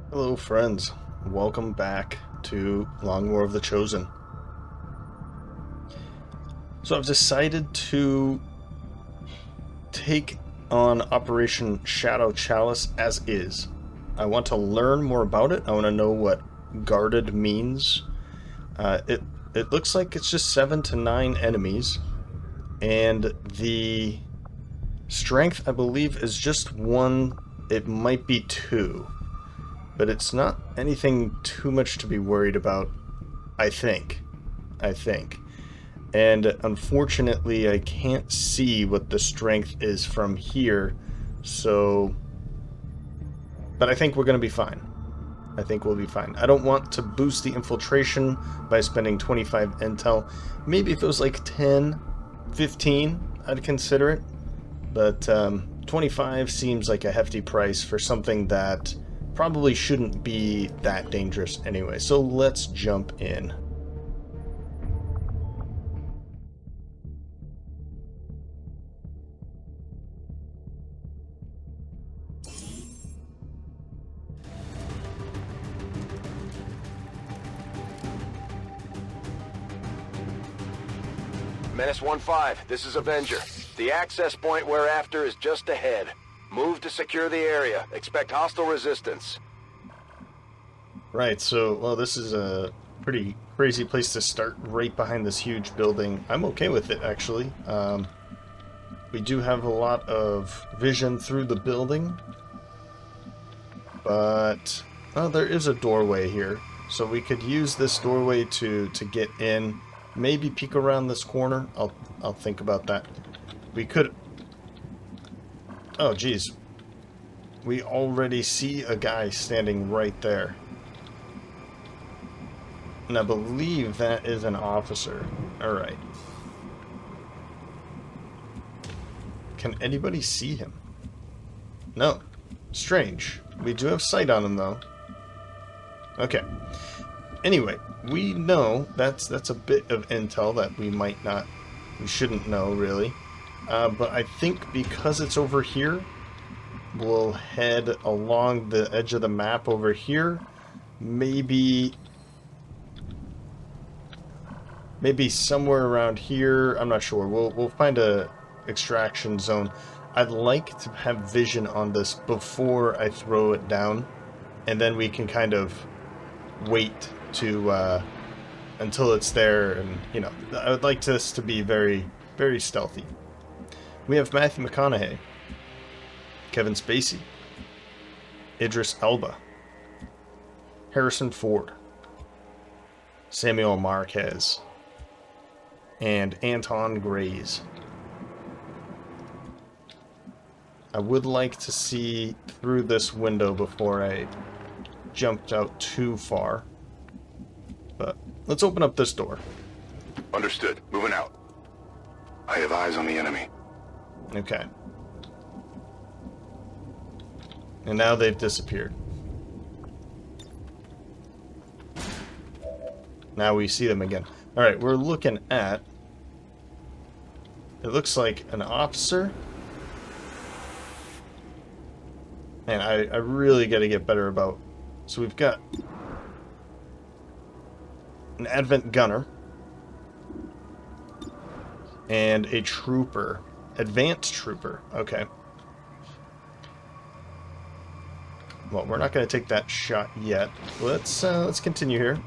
Hello, friends. Welcome back to Long War of the Chosen. So I've decided to take on Operation Shadow Chalice as is. I want to learn more about it. I want to know what guarded means. It looks like it's just 7 to 9 enemies, and the strength, I believe, is just 1. It might be 2. But it's not anything too much to be worried about, I think. And unfortunately, I can't see what the strength is from here, so... But I think we're going to be fine. I think we'll be fine. I don't want to boost the infiltration by spending 25 intel. Maybe if it was like 10, 15, I'd consider it. But 25 seems like a hefty price for something that probably shouldn't be that dangerous anyway, so let's jump in. Menace 1-5, this is Avenger. The access point we're after is just ahead. Move to secure the area. Expect hostile resistance. Right, so, well, this is a pretty crazy place to start, right behind this huge building. I'm okay with it, actually. We do have a lot of vision through the building, but there is a doorway here, so we could use this doorway to get in. Maybe peek around this corner. I'll think about that. We could... Oh, geez. We already see a guy standing right there. And I believe that is an officer. Alright. Can anybody see him? No. Strange. We do have sight on him, though. Okay. Anyway, we know that's a bit of intel that we shouldn't know, really. But I think because it's over here, we'll head along the edge of the map over here. Maybe somewhere around here. I'm not sure. We'll find a extraction zone. I'd like to have vision on this before I throw it down, and then we can kind of wait to until it's there, and you know, I would like this to be very, very stealthy. We have Matthew McConaughey, Kevin Spacey, Idris Elba, Harrison Ford, Samuel Marquez, and Anton Grays. I would like to see through this window before I jumped out too far. But let's open up this door. Understood. Moving out. I have eyes on the enemy. Okay. And now they've disappeared. Now we see them again. Alright, we're looking at... It looks like an officer. Man, I really got to get better about... So we've got an Advent Gunner and a Trooper. Advanced Trooper. Okay. Well, we're not going to take that shot yet. Let's continue here.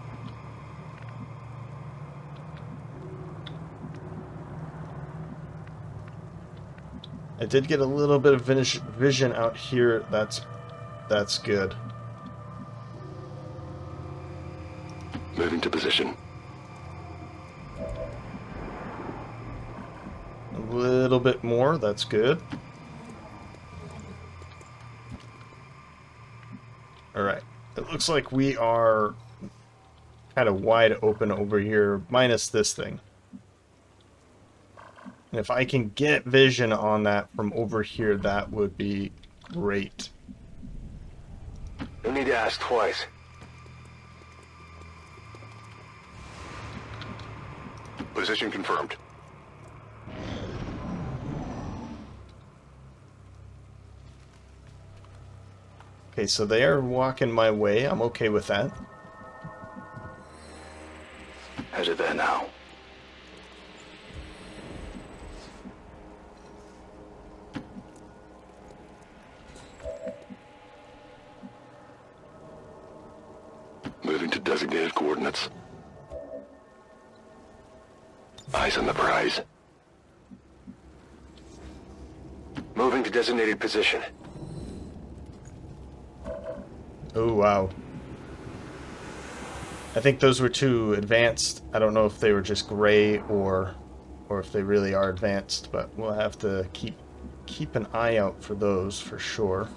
I did get a little bit of vision out here. That's good. Moving to position. A little bit more. That's good. Alright. It looks like we are kind of wide open over here, minus this thing. And if I can get vision on that from over here, that would be great. No need to ask twice. Position confirmed. Okay, so they are walking my way. I'm okay with that. Headed there now. Moving to designated coordinates. Eyes on the prize. Moving to designated position. Oh, wow. I think those were too advanced. I don't know if they were just gray or if they really are advanced, but we'll have to keep an eye out for those for sure.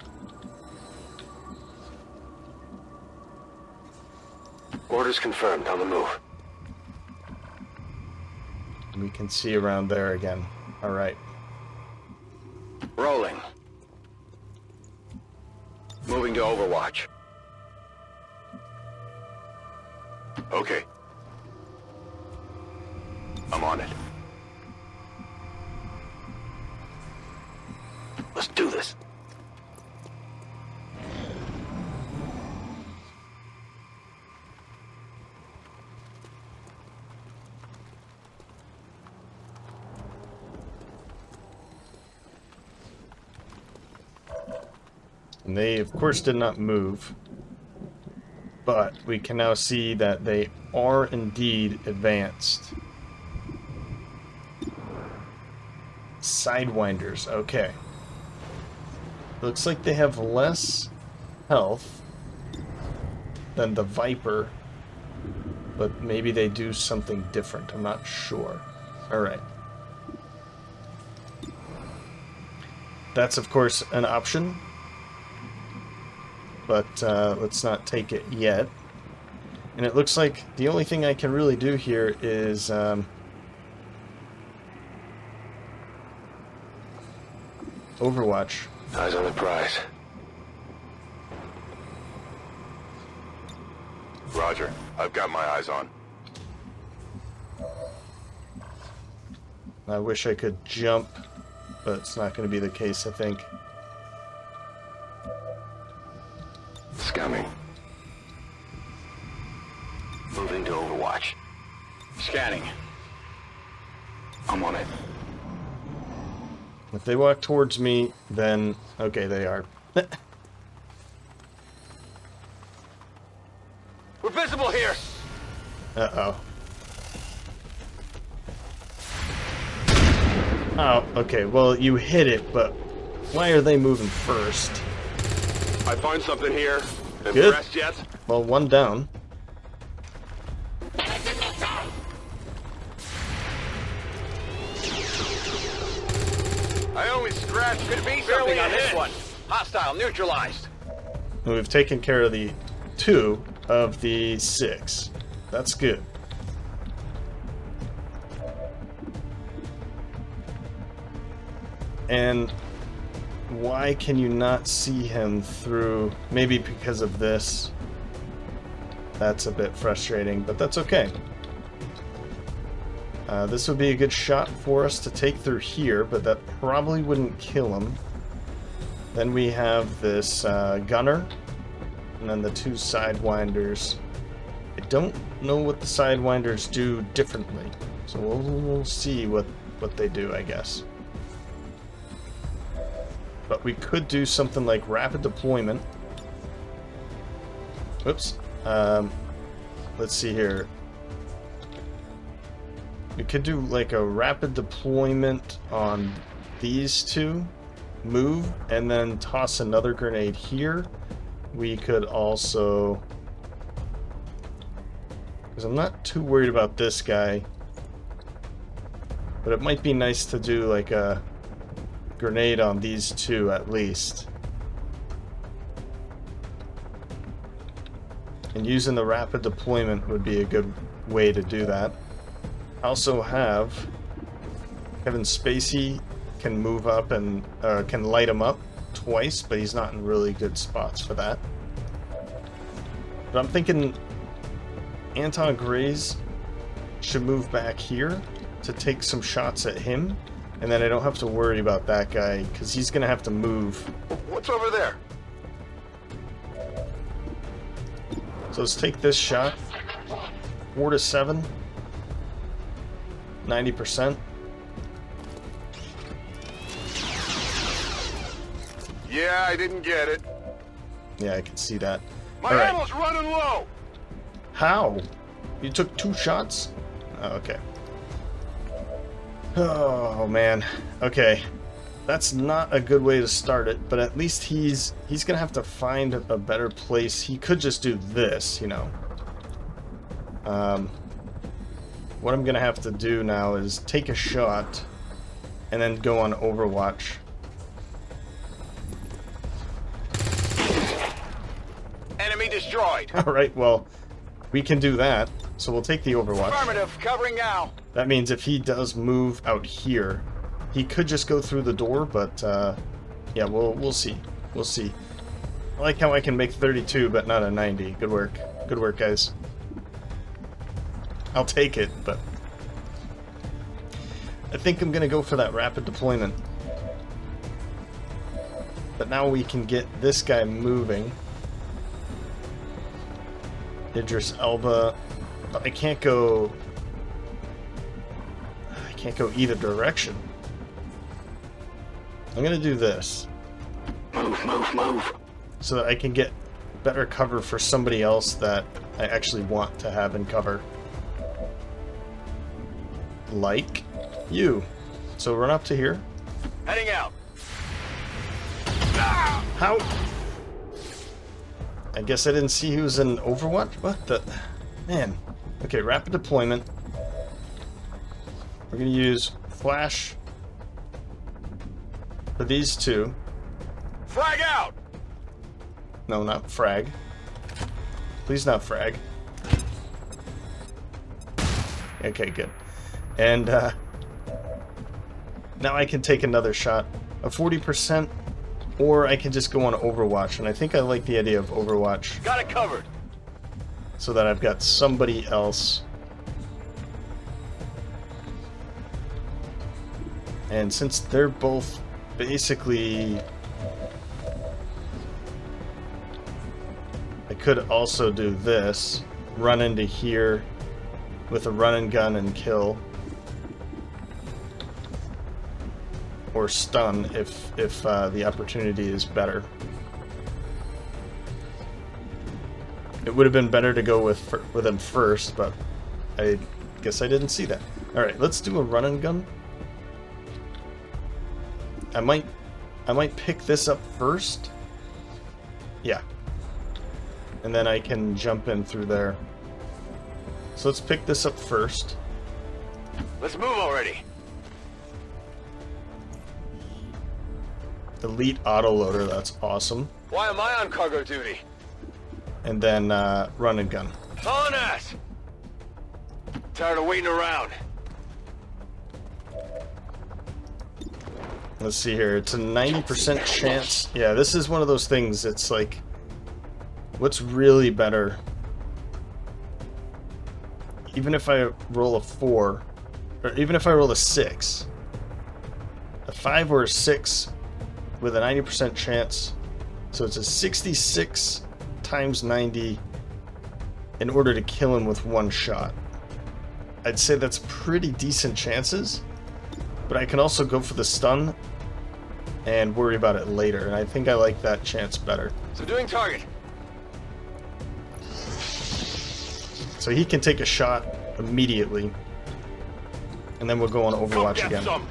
Orders confirmed, on the move. We can see around there again. All right. Rolling. Moving to Overwatch. Okay. I'm on it. Let's do this. And they, of course, did not move. But we can now see that they are indeed advanced. Sidewinders, okay. Looks like they have less health than the Viper, but maybe they do something different. I'm not sure. Alright. That's, of course, an option. But let's not take it yet. And it looks like the only thing I can really do here is Overwatch. Eyes on the prize. Roger. I've got my eyes on. I wish I could jump, but it's not going to be the case, I think. Scanning. Moving to Overwatch. Scanning. I'm on it. If they walk towards me, then... Okay, they are. We're visible here! Uh-oh. Oh, okay, well, you hit it, but why are they moving first? I find something here. Good. Impressed yet? Well, one down. I only scratched. Could be something on this one. Hostile neutralized. And we've taken care of the 2 of the 6. That's good. And why can you not see him through? Maybe because of this. That's a bit frustrating, but that's okay. This would be a good shot for us to take through here, but that probably wouldn't kill him. Then we have this gunner, and then the 2 sidewinders. I don't know what the sidewinders do differently, so we'll see what they do, I guess. But we could do something like rapid deployment. Whoops. Let's see here. We could do like a rapid deployment on these 2. Move, and then toss another grenade here. We could also... Because I'm not too worried about this guy. But it might be nice to do like a grenade on these 2 at least. And using the rapid deployment would be a good way to do that. I also have Kevin Spacey can move up and can light him up twice, but he's not in really good spots for that. But I'm thinking Anton Grays should move back here to take some shots at him, and then I don't have to worry about that guy because he's gonna have to move. What's over there? So let's take this shot. 4 to 7. 90%. Yeah, I didn't get it. Yeah, I can see that. My All right. ammo's running low. How? You took 2 shots? Oh, okay. Oh, man. Okay. That's not a good way to start it, but at least he's gonna have to find a better place. He could just do this, you know. What I'm gonna have to do now is take a shot and then go on Overwatch. Enemy destroyed. Alright, well, we can do that. So we'll take the Overwatch. Affirmative, covering now. That means if he does move out here, he could just go through the door, but yeah, we'll see. We'll see. I like how I can make 32, but not a 90. Good work. Good work, guys. I'll take it, but I think I'm gonna go for that rapid deployment. But now we can get this guy moving. Idris Elba. But I can't go either direction. I'm gonna do this. Move. So that I can get better cover for somebody else that I actually want to have in cover. Like you. So run up to here. Heading out. How? I guess I didn't see he was in Overwatch? What the? Man. Okay, rapid deployment. We're gonna use flash for these two. Frag out. No, not frag. Please not frag. Okay, good. And now I can take another shot. A 40%, or I can just go on Overwatch. And I think I like the idea of Overwatch. Got it covered. So that I've got somebody else. And since they're both basically... I could also do this. Run into here with a run and gun and kill. Or stun if the opportunity is better. It would have been better to go with him first, but I guess I didn't see that. Alright, let's do a run and gun. I might pick this up first. Yeah. And then I can jump in through there. So let's pick this up first. Let's move already. Elite autoloader, that's awesome. Why am I on cargo duty? And then run and gun. On us. Tired of waiting around. Let's see here. It's a 90% chance. Yeah, this is one of those things. It's like, what's really better? Even if I roll a 4, or even if I roll a 6, a 5 or a 6 with a 90% chance. So it's a 66 times 90 in order to kill him with one shot. I'd say that's pretty decent chances, but I can also go for the stun and worry about it later, and I think I like that chance better. So doing target. So he can take a shot immediately, and then we'll go on Overwatch again. Some.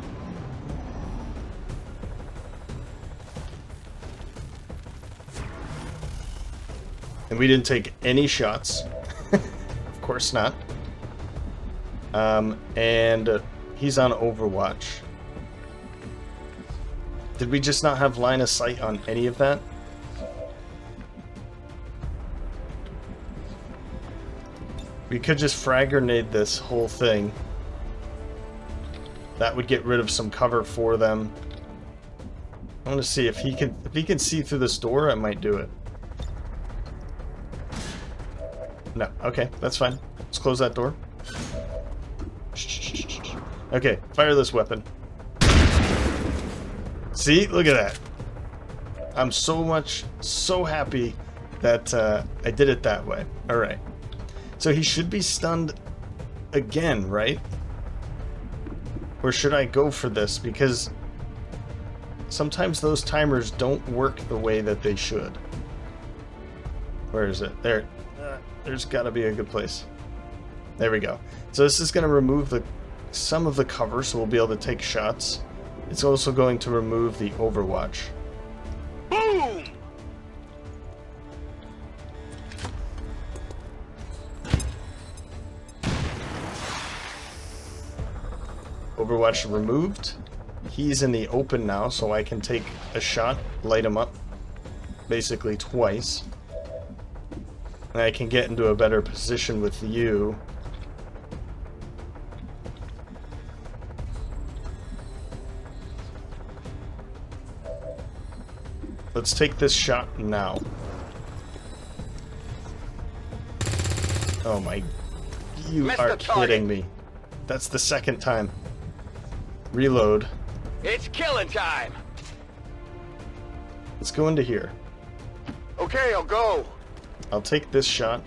And we didn't take any shots. Of course not. And he's on Overwatch. Did we just not have line of sight on any of that? We could just frag grenade this whole thing. That would get rid of some cover for them. I want to see if he can see through this door. I might do it. No, okay, that's fine. Let's close that door. Okay, fire this weapon. See, look at that. I'm so happy That, I did it that way. Alright. So he should be stunned again, right? Or should I go for this? Because sometimes those timers don't work the way that they should. Where is it? There. There's got to be a good place. There we go. So this is going to remove some of the cover, so we'll be able to take shots. It's also going to remove the Overwatch. Boom! Overwatch removed. He's in the open now, so I can take a shot, light him up, basically twice. And I can get into a better position with you. Let's take this shot now. Oh my... You are kidding me. That's the second time. Reload. It's killing time. Let's go into here. Okay, I'll go. I'll take this shot.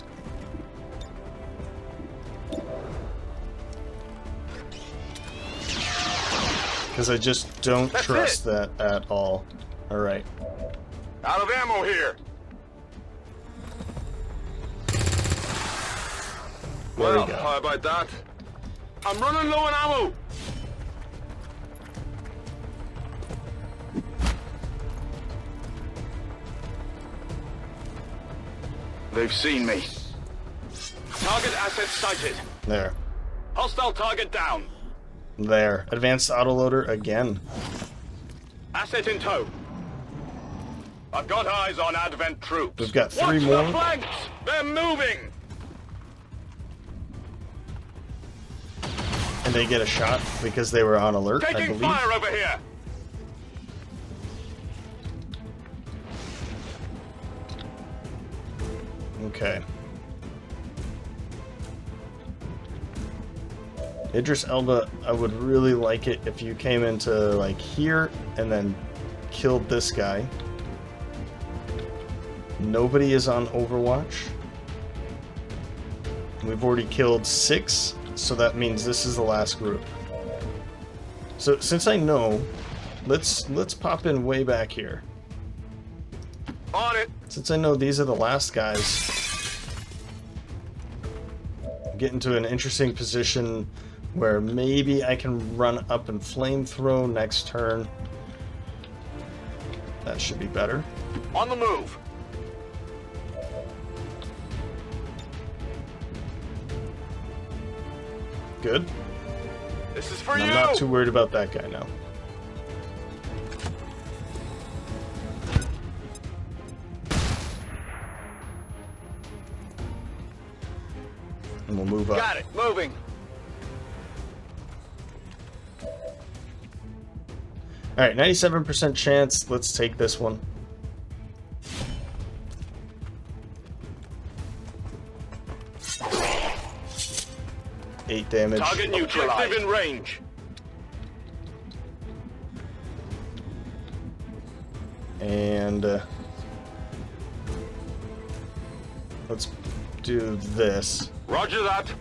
Because I just don't trust that at all. Alright. Out of ammo here. There we go. How about that? I'm running low on ammo. They've seen me. Target asset sighted. There. Hostile target down. There. Advanced autoloader again. Asset in tow. I've got eyes on advent troops. We've got three Watch more. the flanks! They're moving! And they get a shot because they were on alert, I Taking believe. fire over here! Okay. Idris Elba, I would really like it if you came into, like, here and then killed this guy. Nobody is on Overwatch. We've already killed 6, so that means this is the last group. So, since I know, let's pop in way back here. On it! Since I know these are the last guys, get into an interesting position where maybe I can run up and flamethrow next turn. That should be better. On the move! Good. This is for And you! I'm not too worried about that guy now. And we'll move up. Got it, moving! Alright, 97% chance. Let's take this one. Eight damage. Target neutralized. Objective in range. And let's do this. Roger that.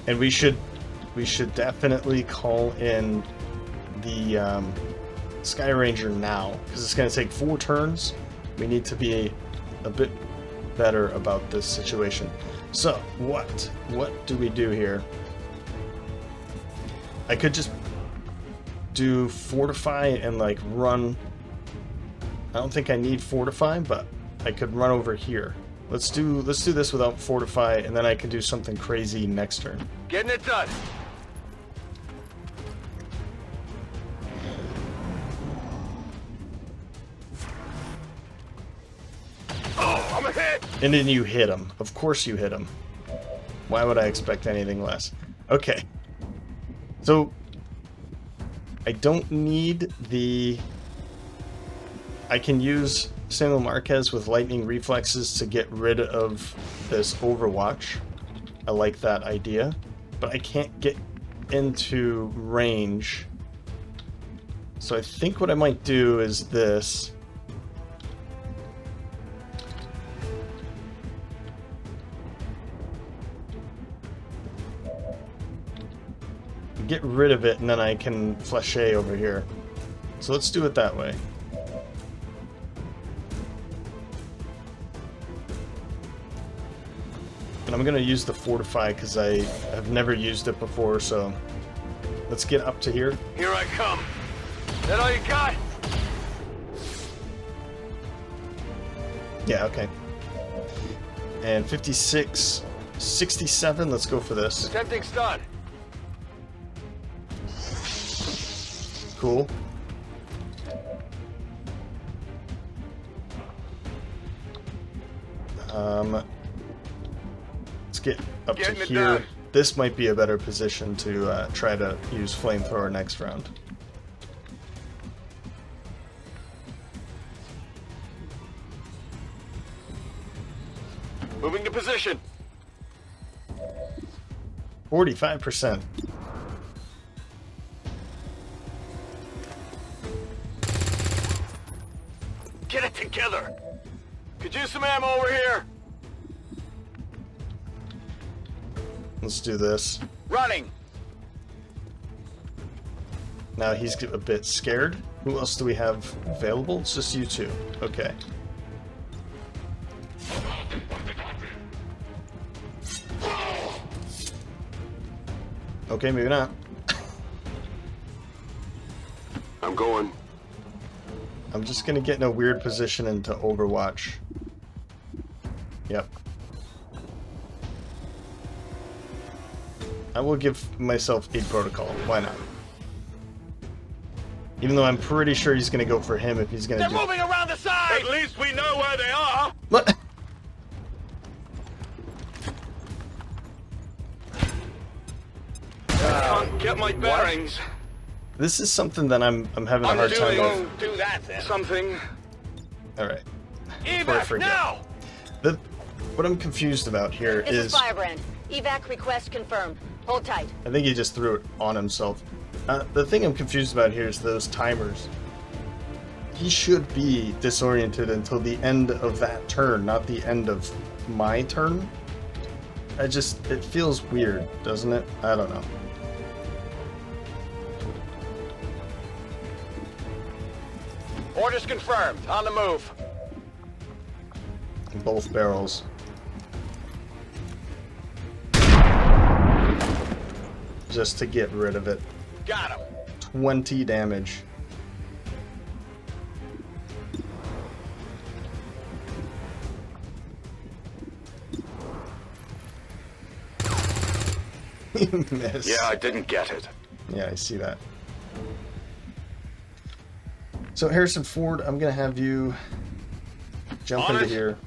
And we should definitely call in the Sky Ranger now, because it's going to take 4 turns. We need to be a bit better about this situation. So, what do we do here? I could just do Fortify and, like, run. I don't think I need Fortify, but I could run over here. Let's do this without Fortify, and then I can do something crazy next turn. Getting it done. Oh, I'm a hit! And then you hit him. Of course you hit him. Why would I expect anything less? Okay. So, I don't need the... I can use Samuel Marquez with lightning reflexes to get rid of this Overwatch. I like that idea. But I can't get into range. So I think what I might do is this. get rid of it, and then I can flèche over here. So let's do it that way. And I'm going to use the fortify because I have never used it before, so let's get up to here. Here I come. Is that all you got? Yeah, okay. And 56, 67, let's go for this. Attempting stun. Cool. Let's get up to here. Done. This might be a better position to try to use flamethrower next round. Moving to position. 45%. Get it together. Could use some ammo over here. Let's do this. Running. Now he's a bit scared. Who else do we have available? It's just you two. Okay. Okay, maybe not. I'm going. I'm just gonna get in a weird position into Overwatch. Yep. I will give myself aid protocol. Why not? Even though I'm pretty sure he's gonna go for him if he's gonna They're do. moving around the side! At least we know where they are! What? Can't get my bearings. This is something that I'm having a hard time with. Do that then. Something. Alright. Evac, now! What I'm confused about here This is Firebrand. Evac request confirmed. Hold tight. I think he just threw it on himself. The thing I'm confused about here is those timers. He should be disoriented until the end of that turn, not the end of my turn. It feels weird, doesn't it? I don't know. Orders confirmed. On the move. Both barrels. Just to get rid of it. Got him. 20 damage. Miss. Yeah, I didn't get it. Yeah, I see that. So Harrison Ford, I'm gonna have you jump On into it. here.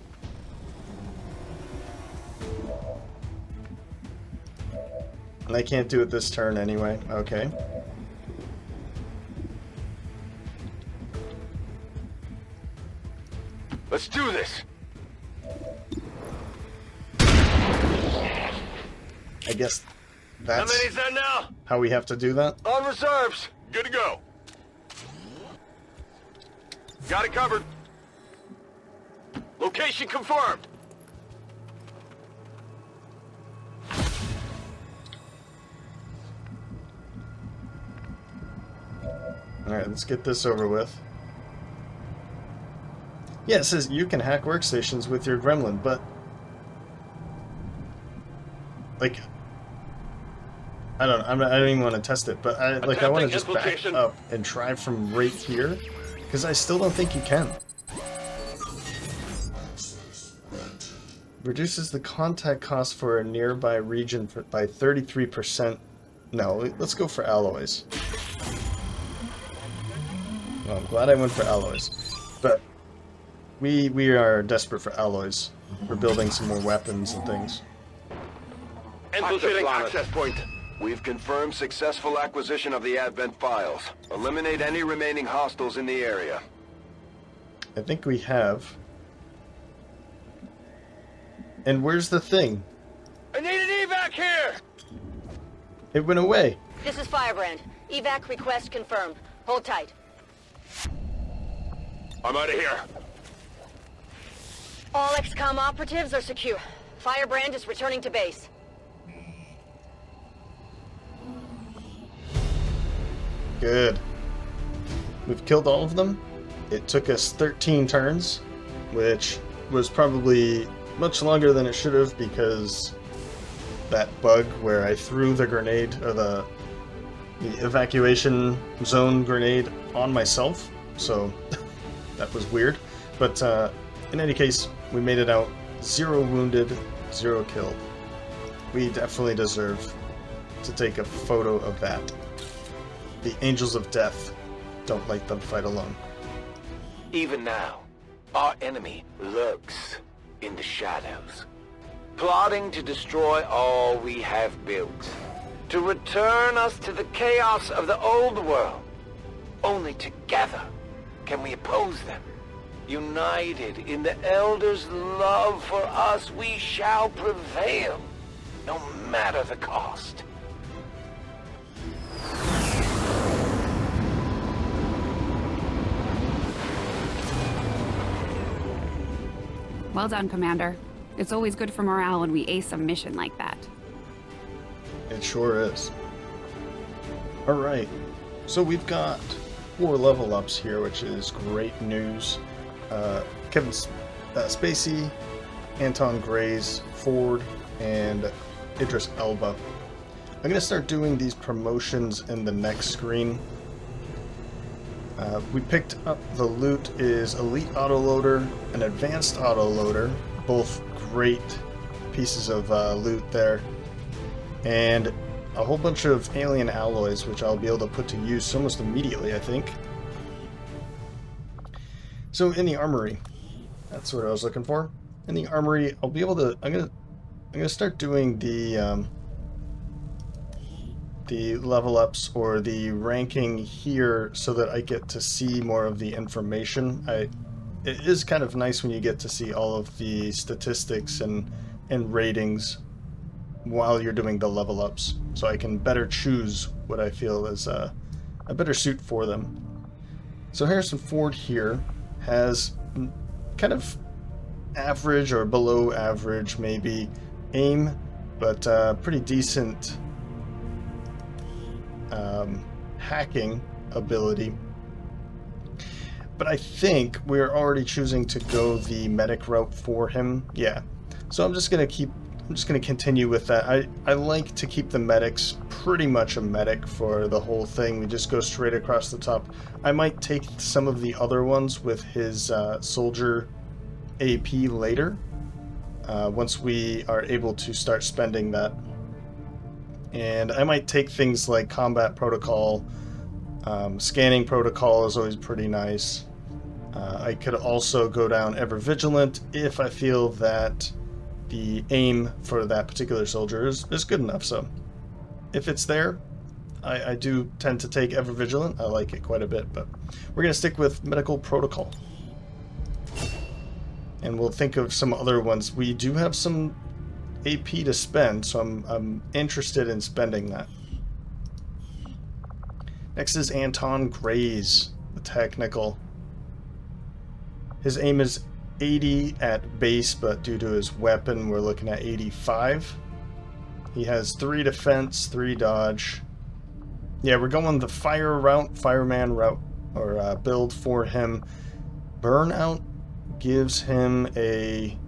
And I can't do it this turn anyway. Okay. Let's do this. I guess How that's many's there now? how we have to do that. On reserves. Good to go. Got it covered. Location confirmed. Alright, let's get this over with. Yeah, it says you can hack workstations with your gremlin, but like I don't even want to test it, but I want to Attempting just back infiltration. up and try from right here, because I still don't think you can. Reduces the contact cost for a nearby region by 33%. No, let's go for alloys. Well, I'm glad I went for alloys, but we are desperate for alloys. We're building some more weapons and things. Infiltrating access point. We've confirmed successful acquisition of the Advent files. Eliminate any remaining hostiles in the area. I think we have. And where's the thing? I need an evac here! It went away. This is Firebrand. Evac request confirmed. Hold tight. I'm out of here. All XCOM operatives are secure. Firebrand is returning to base. Good. We've killed all of them. It took us 13 turns, which was probably much longer than it should have because that bug where I threw the grenade, or the evacuation zone grenade on myself, so that was weird. But in any case, we made it out. 0 wounded, 0 killed. We definitely deserve to take a photo of that. The Angels of Death don't like them fight alone. Even now, our enemy lurks in the shadows, plotting to destroy all we have built, to return us to the chaos of the old world. Only together can we oppose them. United in the Elders' love for us, we shall prevail, no matter the cost. Well done, Commander. It's always good for morale when we ace a mission like that. It sure is. Alright, so we've got 4 level ups here, which is great news. Kevin Spacey, Anton Grays, Ford, and Idris Elba. I'm going to start doing these promotions in the next screen. We picked up the loot is Elite Autoloader and Advanced Autoloader, both great pieces of loot there, and a whole bunch of alien alloys, which I'll be able to put to use almost immediately, I think. So in the armory, that's what I was looking for. In the armory, I'll be able to. I'm gonna start doing the level ups or the ranking here so that I get to see more of the information. It is kind of nice when you get to see all of the statistics and ratings while you're doing the level ups, so I can better choose what I feel is a better suit for them. So Harrison Ford here has kind of average or below average maybe aim, but pretty decent hacking ability. But I think we're already choosing to go the medic route for him. Yeah. So I'm just gonna continue with that. I like to keep the medics pretty much a medic for the whole thing. We just go straight across the top. I might take some of the other ones with his soldier AP later, once we are able to start spending that. And I might take things like combat protocol, scanning protocol is always pretty nice. I could also go down ever vigilant if I feel that the aim for that particular soldier is good enough. So if it's there, I do tend to take ever vigilant. I like it quite a bit, but we're going to stick with medical protocol. And we'll think of some other ones. We do have some AP to spend, so I'm interested in spending that. Next is Anton Grays, the technical. His aim is 80 at base, but due to his weapon, we're looking at 85. He has 3 defense, 3 dodge. Yeah, we're going the fireman route, or build for him. Burnout gives him a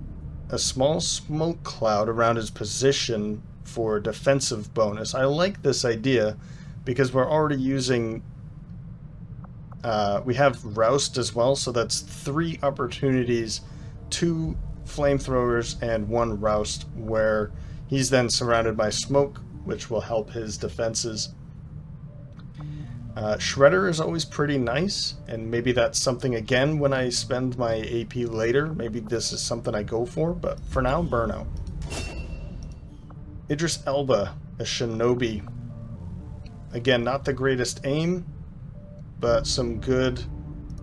small smoke cloud around his position for defensive bonus. I like this idea because we're already using we have Roust as well, so that's 3 opportunities, 2 flamethrowers and 1 Roust, where he's then surrounded by smoke, which will help his defenses. Shredder is always pretty nice, and maybe that's something, again, when I spend my AP later, maybe this is something I go for, but for now, Burnout. Idris Elba, a Shinobi. Again, not the greatest aim, but some good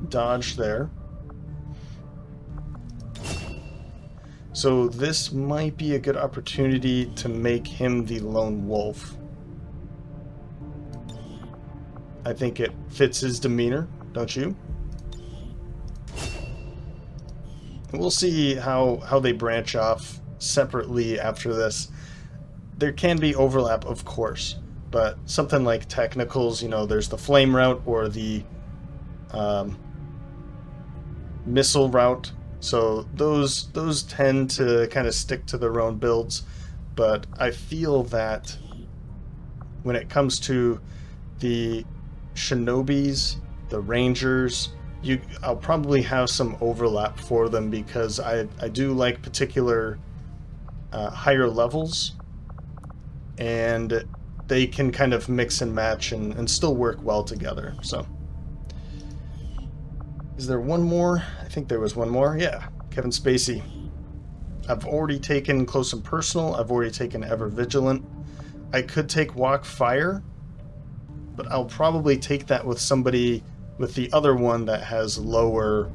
dodge there. So this might be a good opportunity to make him the lone wolf. I think it fits his demeanor, don't you? And we'll see how they branch off separately after this. There can be overlap, of course, But something like technicals, you know, there's the flame route or the missile route. So those tend to kind of stick to their own builds. But I feel that when it comes to the shinobis, the rangers, I'll probably have some overlap for them because I do like particular higher levels, and they can kind of mix and match and still work well together. So, is there one more? I think there was one more. Yeah, Kevin Spacey. I've already taken Close and Personal. I've already taken Ever Vigilant. I could take Walk Fire, but I'll probably take that with somebody with the other one that has lower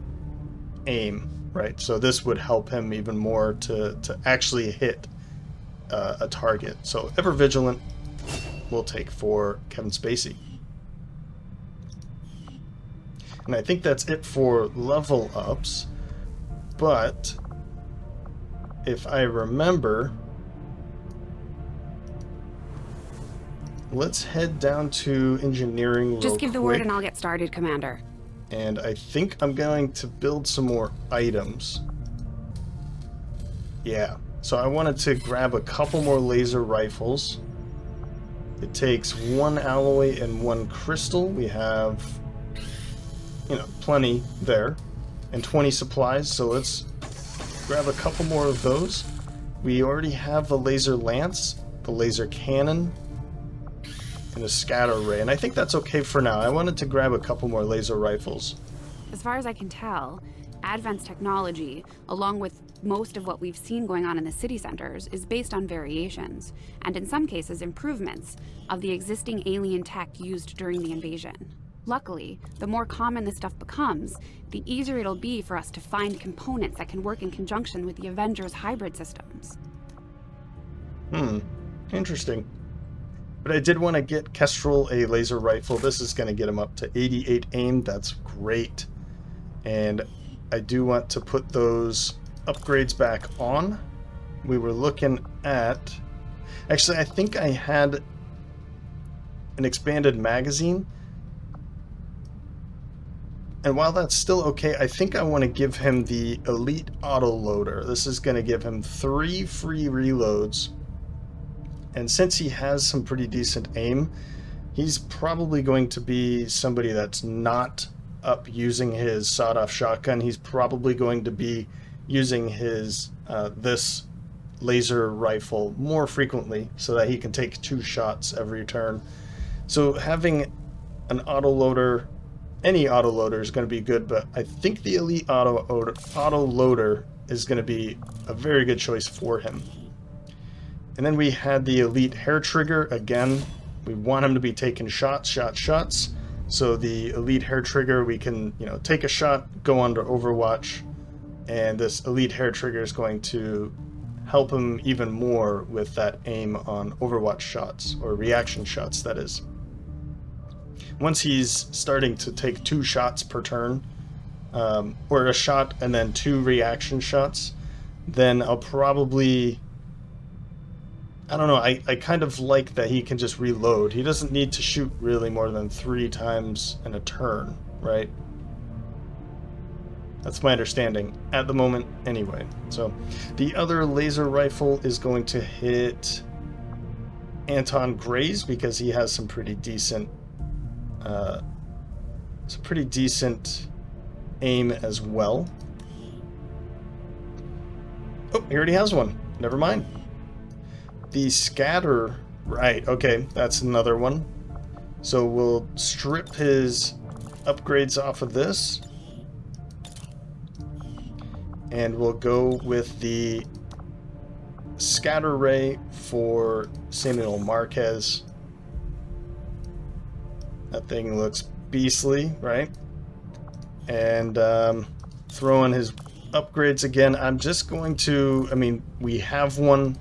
aim, right? So this would help him even more to actually hit a target. So Ever Vigilant we'll take for Kevin Spacey. And I think that's it for level ups, but if I remember, let's head down to engineering Just give the word quick. and I'll get started, Commander. And I think I'm going to build some more items. Yeah, so I wanted to grab a couple more laser rifles. It takes 1 alloy and 1 crystal. We have, you know, plenty there. And 20 supplies, so let's grab a couple more of those. We already have the laser lance, the laser cannon, and a scatter ray, and I think that's okay for now. I wanted to grab a couple more laser rifles. As far as I can tell, Advent's technology, along with most of what we've seen going on in the city centers, is based on variations, and in some cases improvements, of the existing alien tech used during the invasion. Luckily, the more common this stuff becomes, the easier it'll be for us to find components that can work in conjunction with the Avengers' hybrid systems. Interesting. But I did want to get Kestrel a laser rifle. This is going to get him up to 88 aim. That's great. And I do want to put those upgrades back on. We were looking at... Actually, I think I had an expanded magazine. And while that's still okay, I think I want to give him the Elite Autoloader. This is going to give him 3 free reloads. And since he has some pretty decent aim, he's probably going to be somebody that's not up using his sawed-off shotgun. He's probably going to be using his this laser rifle more frequently so that he can take 2 shots every turn. So having an autoloader, any autoloader is going to be good, but I think the Elite Autoloader is going to be a very good choice for him. And then we had the Elite Hair Trigger. Again, we want him to be taking shots. So the Elite Hair Trigger, we can, you know, take a shot, go on to Overwatch, and this Elite Hair Trigger is going to help him even more with that aim on Overwatch shots, or reaction shots, that is. Once he's starting to take 2 shots per turn, or a shot and then 2 reaction shots, then I'll probably... I don't know, I kind of like that he can just reload. He doesn't need to shoot really more than 3 times in a turn, right? That's my understanding at the moment anyway. So the other laser rifle is going to hit Anton Grays because he has some pretty decent aim as well. Oh, he already has one. Never mind. The scatter, right, okay, that's another one. So we'll strip his upgrades off of this. And we'll go with the scatter ray for Samuel Marquez. That thing looks beastly, right? And throw in his upgrades again. I'm just going to, I mean, we have one.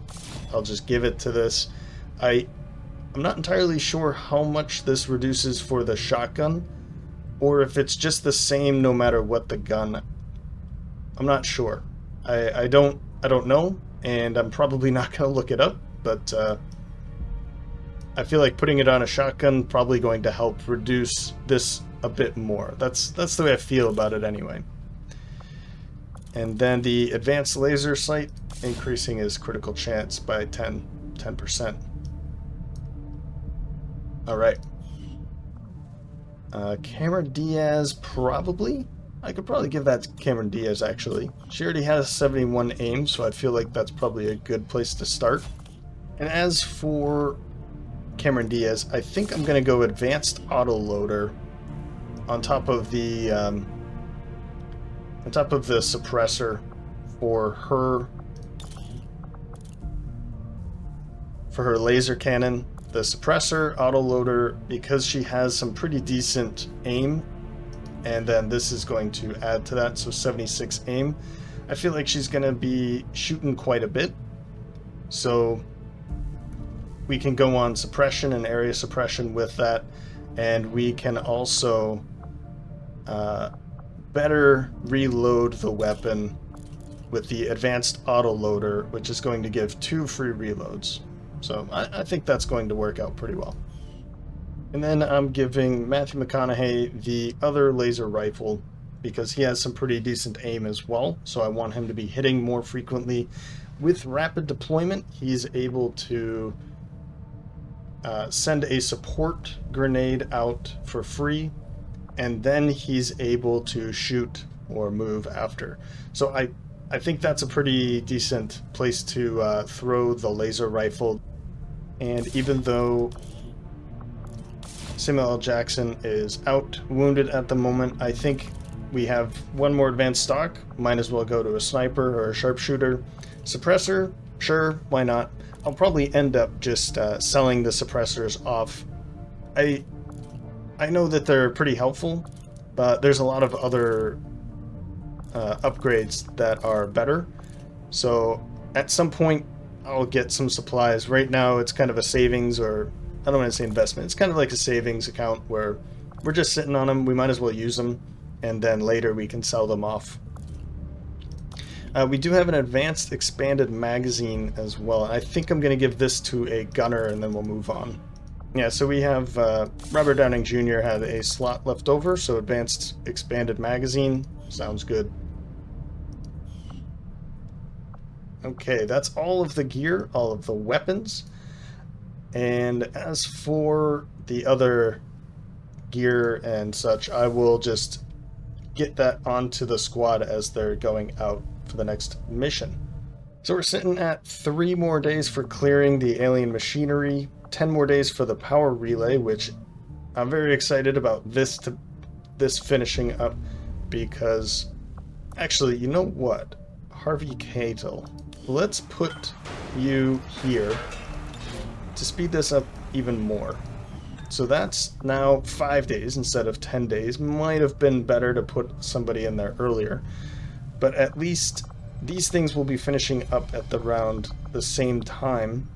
I'll just give it to this. I'm not entirely sure how much this reduces for the shotgun, or if it's just the same no matter what the gun. I'm not sure. I don't know, and I'm probably not going to look it up, but I feel like putting it on a shotgun probably going to help reduce this a bit more. That's the way I feel about it anyway. And then the advanced laser sight, increasing his critical chance by 10%. Alright. Cameron Diaz, probably? I could probably give that to Cameron Diaz, actually. She already has 71 aim, so I feel like that's probably a good place to start. And as for Cameron Diaz, I think I'm going to go advanced autoloader on top of the suppressor for her laser cannon. The suppressor, autoloader, because she has some pretty decent aim, and then this is going to add to that, so 76 aim. I feel like she's going to be shooting quite a bit, so we can go on suppression and area suppression with that, and we can also better reload the weapon with the advanced autoloader, which is going to give 2 free reloads. So I think that's going to work out pretty well. And then I'm giving Matthew McConaughey the other laser rifle because he has some pretty decent aim as well. So I want him to be hitting more frequently. With rapid deployment, he's able to send a support grenade out for free, and then he's able to shoot or move after. So I think that's a pretty decent place to throw the laser rifle. And even though Samuel L. Jackson is out wounded at the moment, I think we have one more advanced stock. Might as well go to a sniper or a sharpshooter. Suppressor, sure, why not? I'll probably end up just selling the suppressors off. I know that they're pretty helpful, but there's a lot of other upgrades that are better. So at some point, I'll get some supplies. Right now, it's kind of a savings, or I don't want to say investment. It's kind of like a savings account where we're just sitting on them. We might as well use them, and then later we can sell them off. We do have an advanced expanded magazine as well. I think I'm going to give this to a gunner, and then we'll move on. Yeah, so we have Robert Downing Jr. had a slot left over, so advanced expanded magazine. Sounds good. Okay, that's all of the gear, all of the weapons. And as for the other gear and such, I will just get that onto the squad as they're going out for the next mission. So we're sitting at 3 more days for clearing the alien machinery, 10 more days for the power relay, which I'm very excited about this finishing up, because actually, you know what? Harvey Keitel. Let's put you here to speed this up even more. So that's now 5 days instead of 10 days. Might have been better to put somebody in there earlier, but at least these things will be finishing up at around the same time,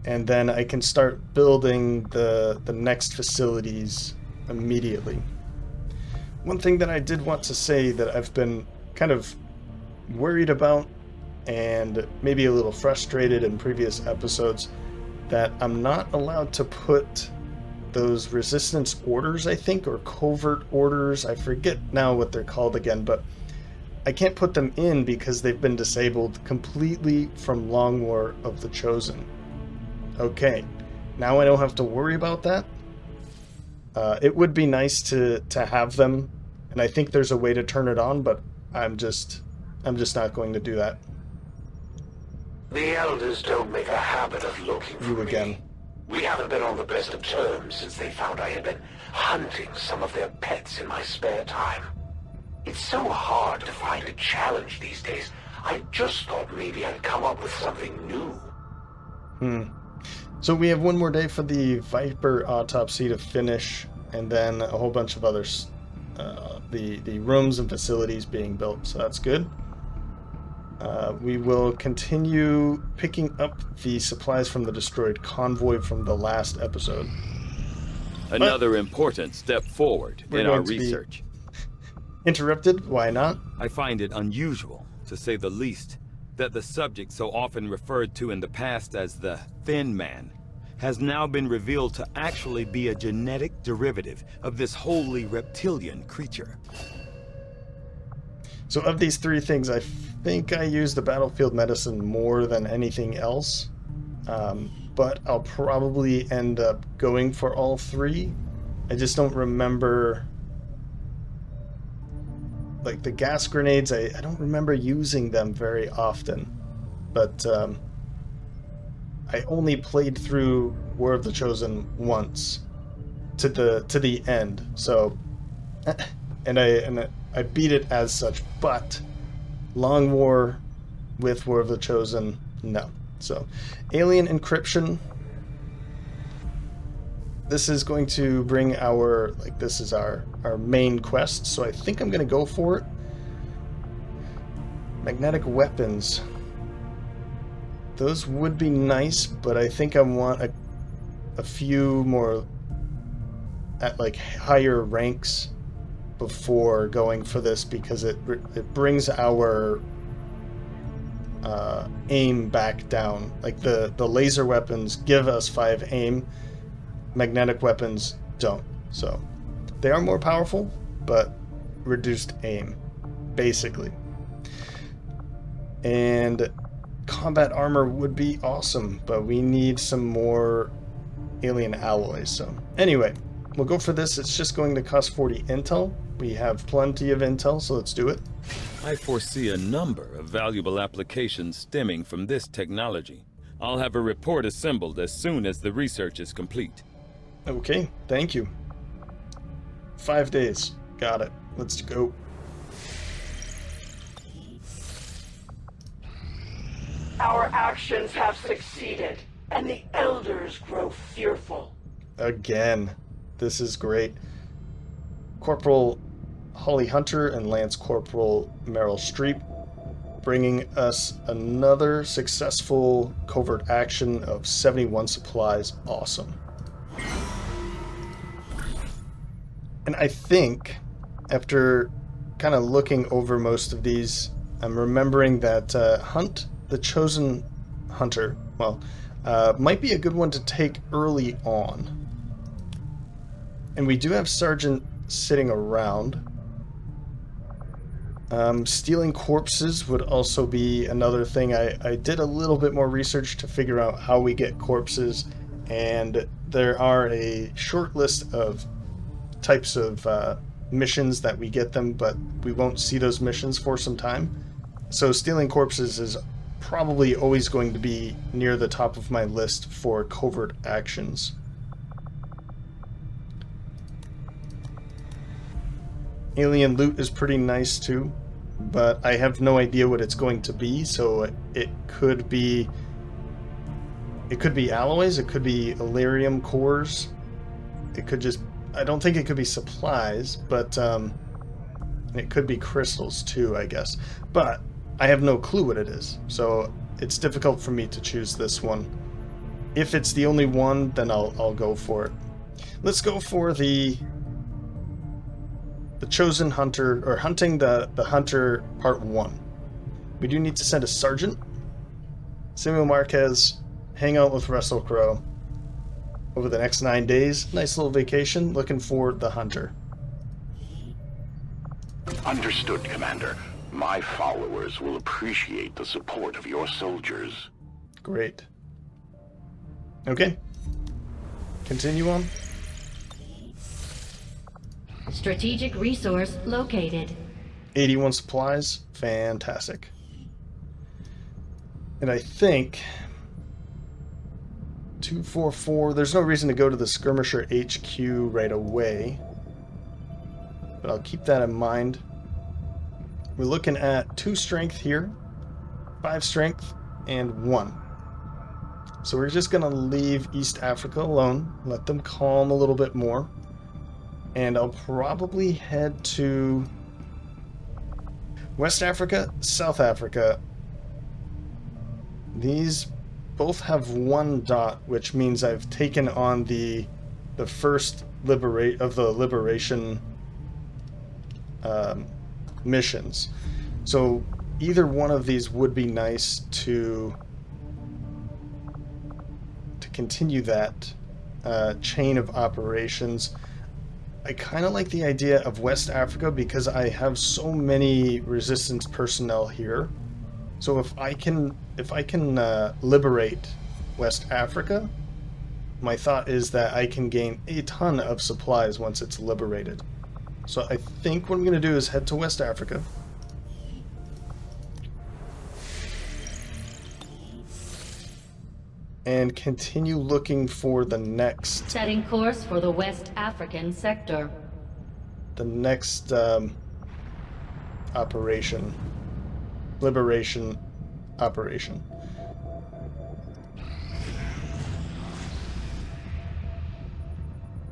and then I can start building the next facilities immediately. One thing that I did want to say that I've been kind of worried about and maybe a little frustrated in previous episodes, that I'm not allowed to put those resistance orders, I think, or covert orders. I forget now what they're called again, but I can't put them in because they've been disabled completely from Long War of the Chosen. Okay, now I don't have to worry about that. It would be nice to have them, and I think there's a way to turn it on, but I'm just not going to do that. The elders don't make a habit of looking for You again. me. We haven't been on the best of terms since they found I had been hunting some of their pets in my spare time. It's so hard to find a challenge these days. I just thought maybe I'd come up with something new. So we have one more day for the Viper autopsy to finish, and then a whole bunch of others, the rooms and facilities being built, so that's good. We will continue picking up the supplies from the destroyed convoy from the last episode. Another important step forward in our research. Interrupted? Why not? I find it unusual, to say the least, that the subject so often referred to in the past as the Thin Man has now been revealed to actually be a genetic derivative of this wholly reptilian creature. So of these three things, I think I use the battlefield medicine more than anything else. But I'll probably end up going for all three. I just don't remember... Like the gas grenades, I don't remember using them very often. But I only played through War of the Chosen once to the end. So and I beat it as such, but Long War with War of the Chosen, no. So, alien encryption. This is going to bring our, like, this is our main quest, so I think I'm going to go for it. Magnetic weapons. Those would be nice, but I think I want a few more at, like, higher ranks before going for this, because it brings our aim back down. Like the laser weapons give us 5 aim, magnetic weapons don't. So they are more powerful, but reduced aim, basically. And combat armor would be awesome, but we need some more alien alloys. So anyway, we'll go for this. It's just going to cost 40 intel. We have plenty of intel, so let's do it. I foresee a number of valuable applications stemming from this technology. I'll have a report assembled as soon as the research is complete. Okay, thank you. 5 days. Got it. Let's go. Our actions have succeeded, and the elders grow fearful. Again. This is great. Corporal Holly Hunter and Lance Corporal Meryl Streep bringing us another successful covert action of 71 supplies. Awesome. And I think, after kind of looking over most of these, I'm remembering that Hunt, the Chosen Hunter, well, might be a good one to take early on. And we do have Sergeant sitting around. Stealing corpses would also be another thing. I did a little bit more research to figure out how we get corpses, and there are a short list of types of missions that we get them, but we won't see those missions for some time. So stealing corpses is probably always going to be near the top of my list for covert actions. Alien loot is pretty nice too, but I have no idea what it's going to be, so it could be alloys, it could be Illyrium cores, it could just, I don't think it could be supplies, but it could be crystals too, I guess. But I have no clue what it is, so it's difficult for me to choose this one. If it's the only one, then I'll go for it. Let's go for the Chosen Hunter, or Hunting the Hunter Part 1. We do need to send a Sergeant. Samuel Marquez, hang out with Russell Crowe over the next 9 days. Nice little vacation, looking for the Hunter. Understood, Commander. My followers will appreciate the support of your soldiers. Great. Okay. Continue on. Strategic resource located. 81 supplies. Fantastic. And I think 244, there's no reason to go to the Skirmisher HQ right away, but I'll keep that in mind. We're looking at 2 strength here, 5 strength, and 1. So we're just going to leave East Africa alone, let them calm a little bit more. And I'll probably head to West Africa, South Africa. These both have 1 dot, which means I've taken on the first liberation missions. So either one of these would be nice to continue that chain of operations. I kind of like the idea of West Africa because I have so many resistance personnel here. So if I can liberate West Africa, my thought is that I can gain a ton of supplies once it's liberated. So I think what I'm going to do is head to West Africa. And continue looking for the next... Setting course for the West African sector. The next operation. Liberation operation.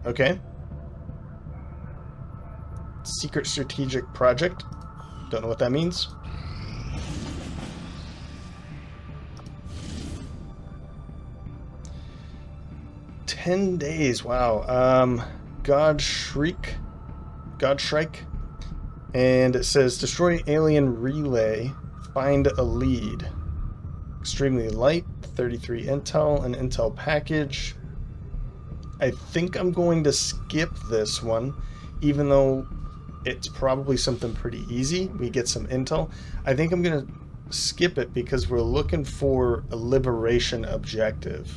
Okay. Secret strategic project. Don't know what that means. $10 wow. Godstrike, and it says destroy alien relay, find a lead. Extremely light, 33 intel, an intel package. I think I'm going to skip this one, even though it's probably something pretty easy. We get some intel. I think I'm going to skip it because we're looking for a liberation objective.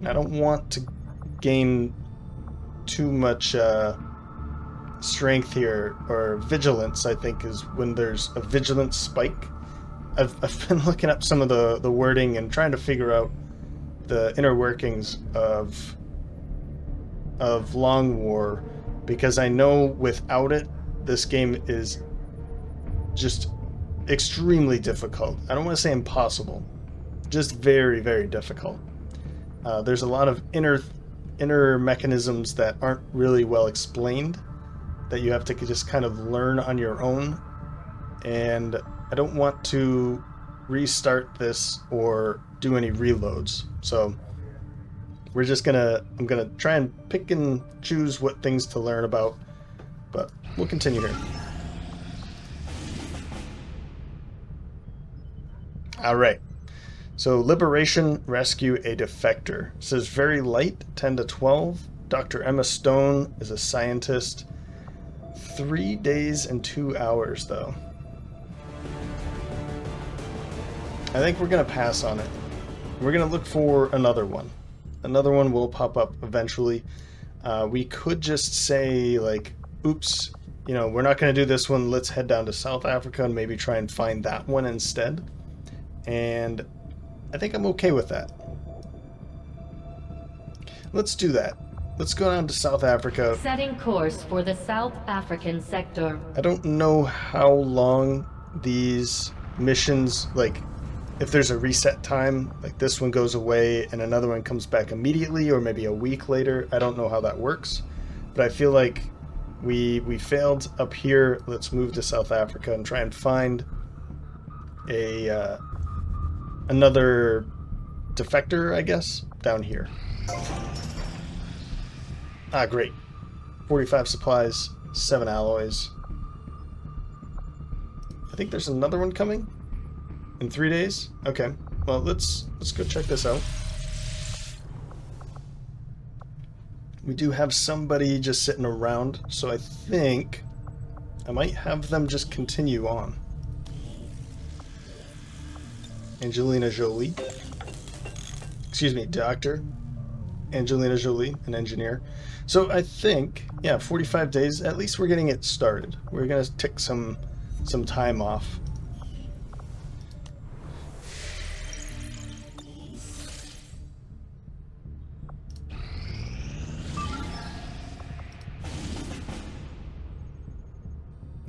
I don't want to gain too much strength here, or vigilance, I think, is when there's a vigilance spike. I've been looking up some of the wording and trying to figure out the inner workings of Long War, because I know without it, this game is just extremely difficult. I don't want to say impossible, just very, very difficult. There's a lot of inner mechanisms that aren't really well explained, that you have to just kind of learn on your own, and I don't want to restart this or do any reloads. So I'm gonna try and pick and choose what things to learn about, but we'll continue here. All right. So, liberation, rescue a defector. It says very light, 10 to 12. Dr. Emma Stone is a scientist. 3 days and 2 hours, though. I think we're going to pass on it. We're going to look for another one. Another one will pop up eventually. We could just say, like, oops, you know, we're not going to do this one. Let's head down to South Africa and maybe try and find that one instead. And I think I'm okay with that. Let's do that. Let's go down to South Africa. Setting course for the South African sector. I don't know how long these missions, like, if there's a reset time, like this one goes away and another one comes back immediately, or maybe a week later. I don't know how that works, but I feel like we failed up here. Let's move to South Africa and try and find a another defector, I guess, down here. Ah, great. 45 supplies, 7 alloys. I think there's another one coming in 3 days. Okay, well, let's go check this out. We do have somebody just sitting around, so I think I might have them just continue on. Angelina Jolie. Excuse me, Dr. Angelina Jolie, an engineer. So I think, yeah, 45 days, at least we're getting it started. We're going to take some time off.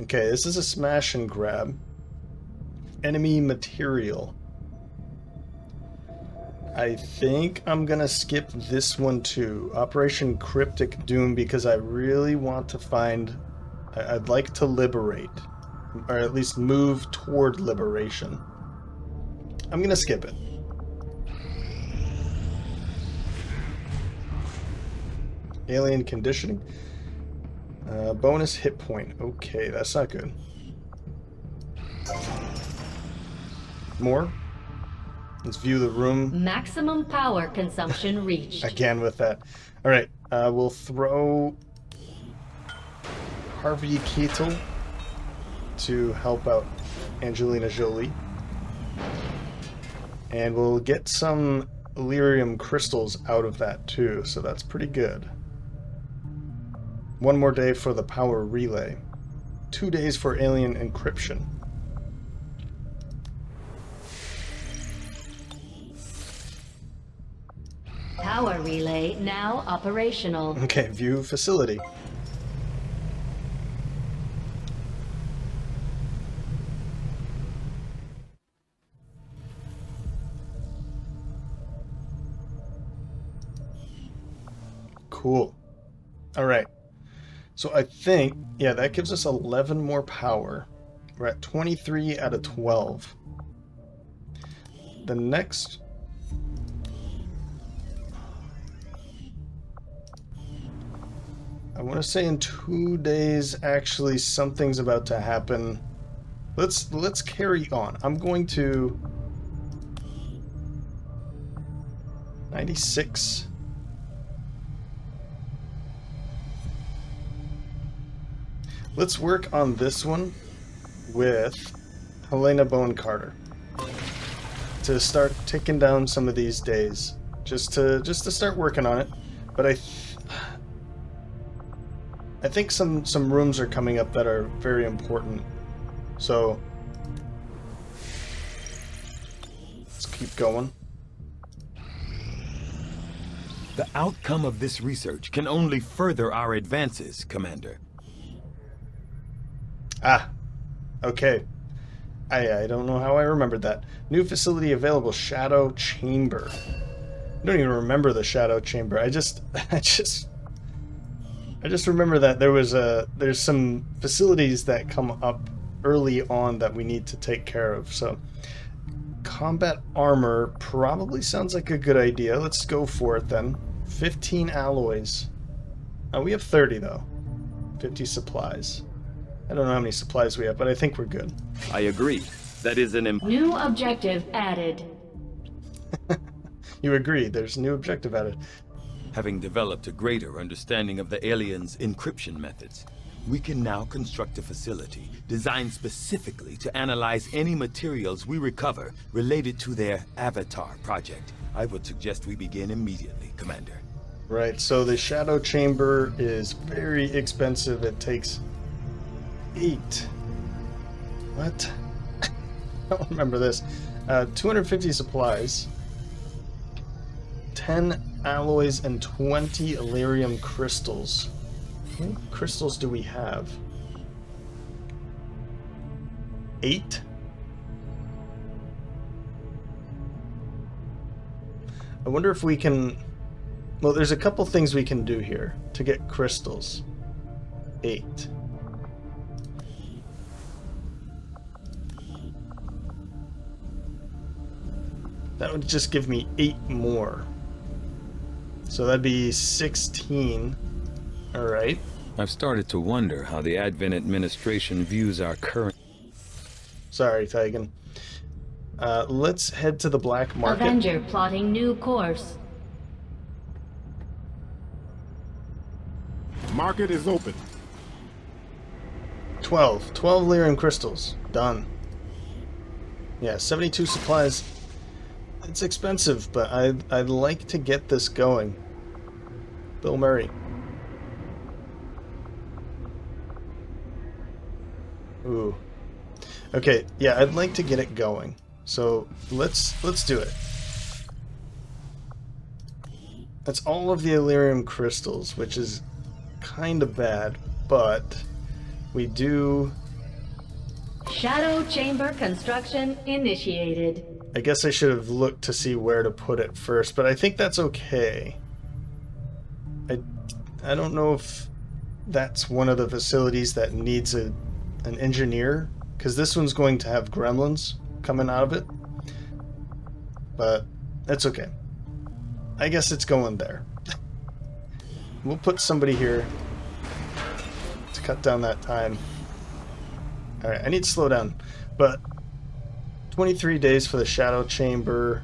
Okay, this is a smash and grab. Enemy material. I think I'm gonna skip this one too. Operation Cryptic Doom, because I really want to find... I'd like to liberate. Or at least move toward liberation. I'm gonna skip it. Alien conditioning. Bonus hit point. Okay, that's not good. More? Let's view the room. Maximum power consumption reached. Again with that. Alright, we'll throw Harvey Keitel to help out Angelina Jolie. And we'll get some Elerium crystals out of that too, so that's pretty good. 1 more day for the power relay. 2 days for alien encryption. Power relay now operational. Okay, view facility. Cool. All right. So I think, yeah, that gives us 11 more power. We're at 23 out of 12. The next... I want to say in 2 days, actually, something's about to happen. Let's carry on. I'm going to... 96... Let's work on this one with Helena Bonham Carter to start ticking down some of these days, just to start working on it. But I think some rooms are coming up that are very important, so let's keep going. The outcome of this research can only further our advances, Commander. Ah, okay. I don't know how I remembered that. New facility available, Shadow Chamber. I don't even remember the Shadow Chamber. I just remember that there's some facilities that come up early on that we need to take care of. So combat armor probably sounds like a good idea. Let's go for it then. 15 alloys. We have 30 though. 50 supplies. I don't know how many supplies we have, but I think we're good. I agree. That is an New objective added. You agree, there's a new objective added. Having developed a greater understanding of the aliens' encryption methods, we can now construct a facility designed specifically to analyze any materials we recover related to their Avatar project. I would suggest we begin immediately, Commander. Right, so the Shadow Chamber is very expensive. It takes 8. What? I don't remember this. 250 supplies, 10 alloys, and 20 Elerium crystals. How many crystals do we have? 8? I wonder if we can... Well, there's a couple things we can do here to get crystals. 8. That would just give me 8 more. So that'd be 16. Alright. I've started to wonder how the Advent administration views our current... Sorry, Tigan. Let's head to the black market. Avenger plotting new course. Market is open. 12 Elerium crystals. Done. Yeah, 72 supplies. It's expensive, but I'd like to get this going. Bill Murray. Ooh. Okay, yeah, I'd like to get it going. So let's do it. That's all of the Elerium crystals, which is kind of bad, but we do... Shadow chamber construction initiated. I guess I should have looked to see where to put it first, but I think that's okay. I don't know if that's one of the facilities that needs an engineer, because this one's going to have gremlins coming out of it. But that's okay. I guess it's going there. We'll put somebody here to cut down that time. Alright, I need to slow down. But 23 days for the Shadow Chamber.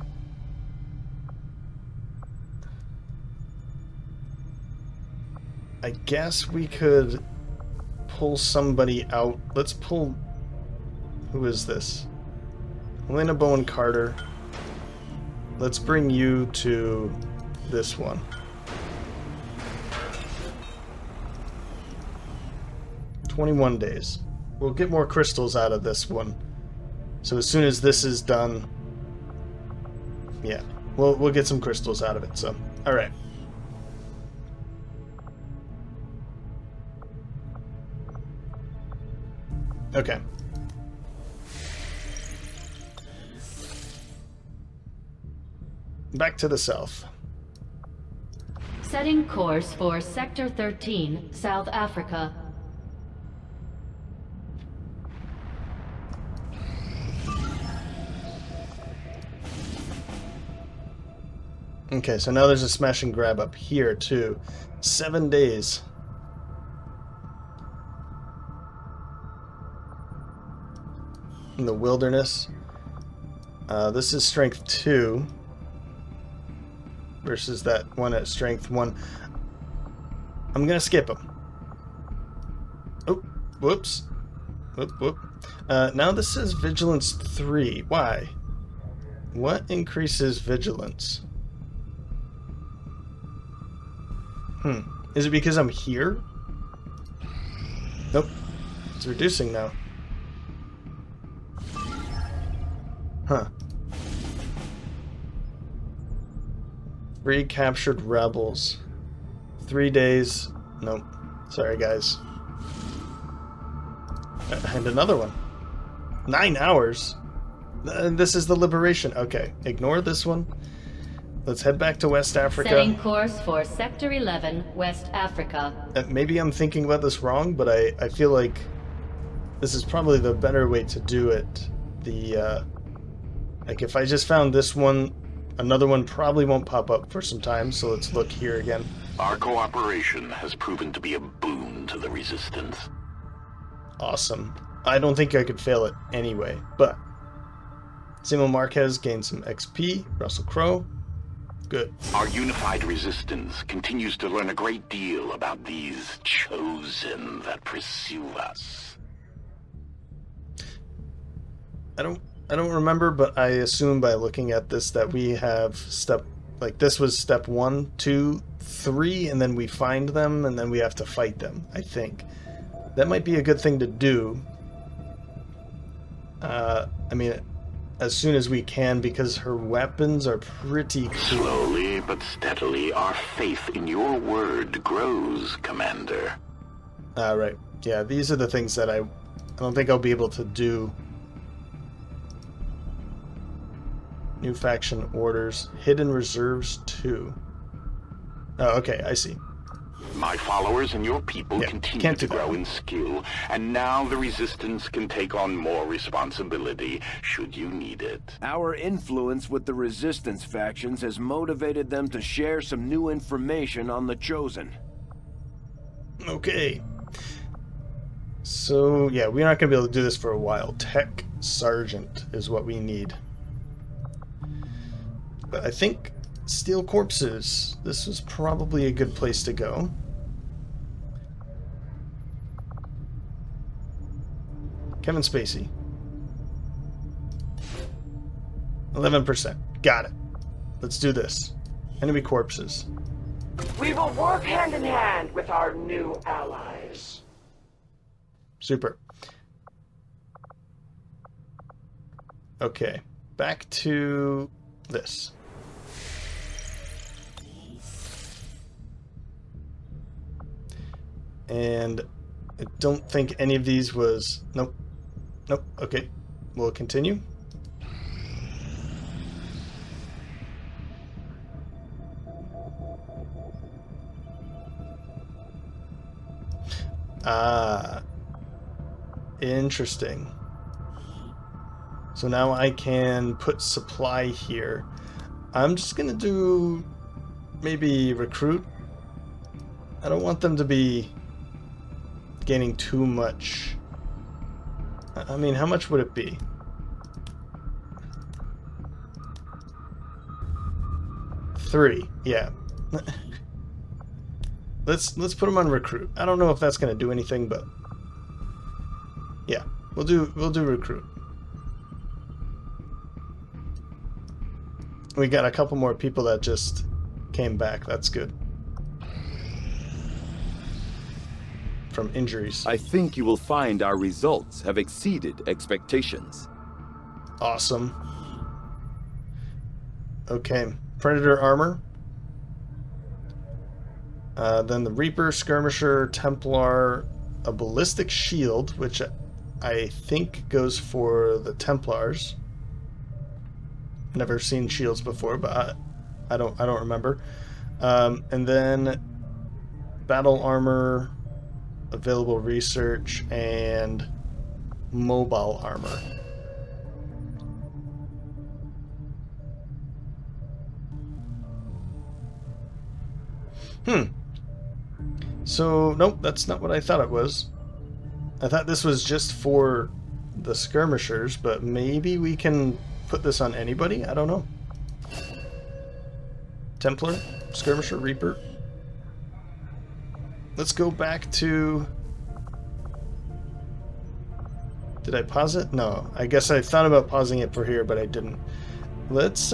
I guess we could pull somebody out. Let's pull... Who is this? Elena Bowen Carter. Let's bring you to this one. "21 days. We'll get more crystals out of this one. So as soon as this is done, yeah, we'll get some crystals out of it. So, all right. Okay. Back to the south. Setting course for Sector 13, South Africa. Okay, so now there's a smash and grab up here too. 7 days. In the wilderness. This is strength 2 versus that one at strength 1. I'm gonna skip him. Oh, whoops. Whoop, whoop. Now this says vigilance 3. Why? What increases vigilance? Is it because I'm here? Nope. It's reducing now. Huh. Recaptured rebels. 3 days. Nope. Sorry, guys. And another one. 9 hours? This is the liberation. Okay. Ignore this one. Let's head back to West Africa. Setting course for Sector 11, West Africa. Maybe I'm thinking about this wrong, but I feel like this is probably the better way to do it. Like if I just found this one, another one probably won't pop up for some time, so let's look here again. Our cooperation has proven to be a boon to the Resistance. Awesome. I don't think I could fail it anyway, but Simon Marquez gained some XP, Russell Crowe. Good. Our unified Resistance continues to learn a great deal about these chosen that pursue us. I don't remember, but I assume by looking at this that we have this was step 1, 2, 3, and then we find them, and then we have to fight them, I think. That might be a good thing to do. I mean, as soon as we can, because her weapons are pretty cool. Slowly but steadily, our faith in your word grows, Commander. Right. Yeah, these are the things that I don't think I'll be able to do. New faction orders. Hidden reserves 2. Oh, okay, I see. My followers and your people continue to grow in skill, and now the Resistance can take on more responsibility, should you need it. Our influence with the Resistance factions has motivated them to share some new information on the Chosen. Okay. So, yeah, we're not going to be able to do this for a while. Tech Sergeant is what we need. But I think Steel Corpses, this was probably a good place to go. Kevin Spacey. 11%. Got it. Let's do this. Enemy corpses. We will work hand in hand with our new allies. Super. Okay. Back to this. And I don't think any of these was... Nope. Nope. Okay. We'll continue. Ah. Interesting. So now I can put supply here. I'm just gonna do maybe recruit. I don't want them to be gaining too much. I mean, how much would it be? $3, yeah. Let's put him on recruit. I don't know if that's going to do anything, but yeah, we'll do recruit. We got a couple more people that just came back. That's good. From injuries. I think you will find our results have exceeded expectations. Awesome. Okay, Predator armor. Then the Reaper, Skirmisher, Templar, a ballistic shield, which I think goes for the Templars. Never seen shields before, but I don't remember. And then battle armor, available research, and mobile armor. So, nope, that's not what I thought it was. I thought this was just for the skirmishers, but maybe we can put this on anybody? I don't know. Templar, Skirmisher, Reaper. Let's go back to... Did I pause it? No. I guess I thought about pausing it for here, but I didn't. Let's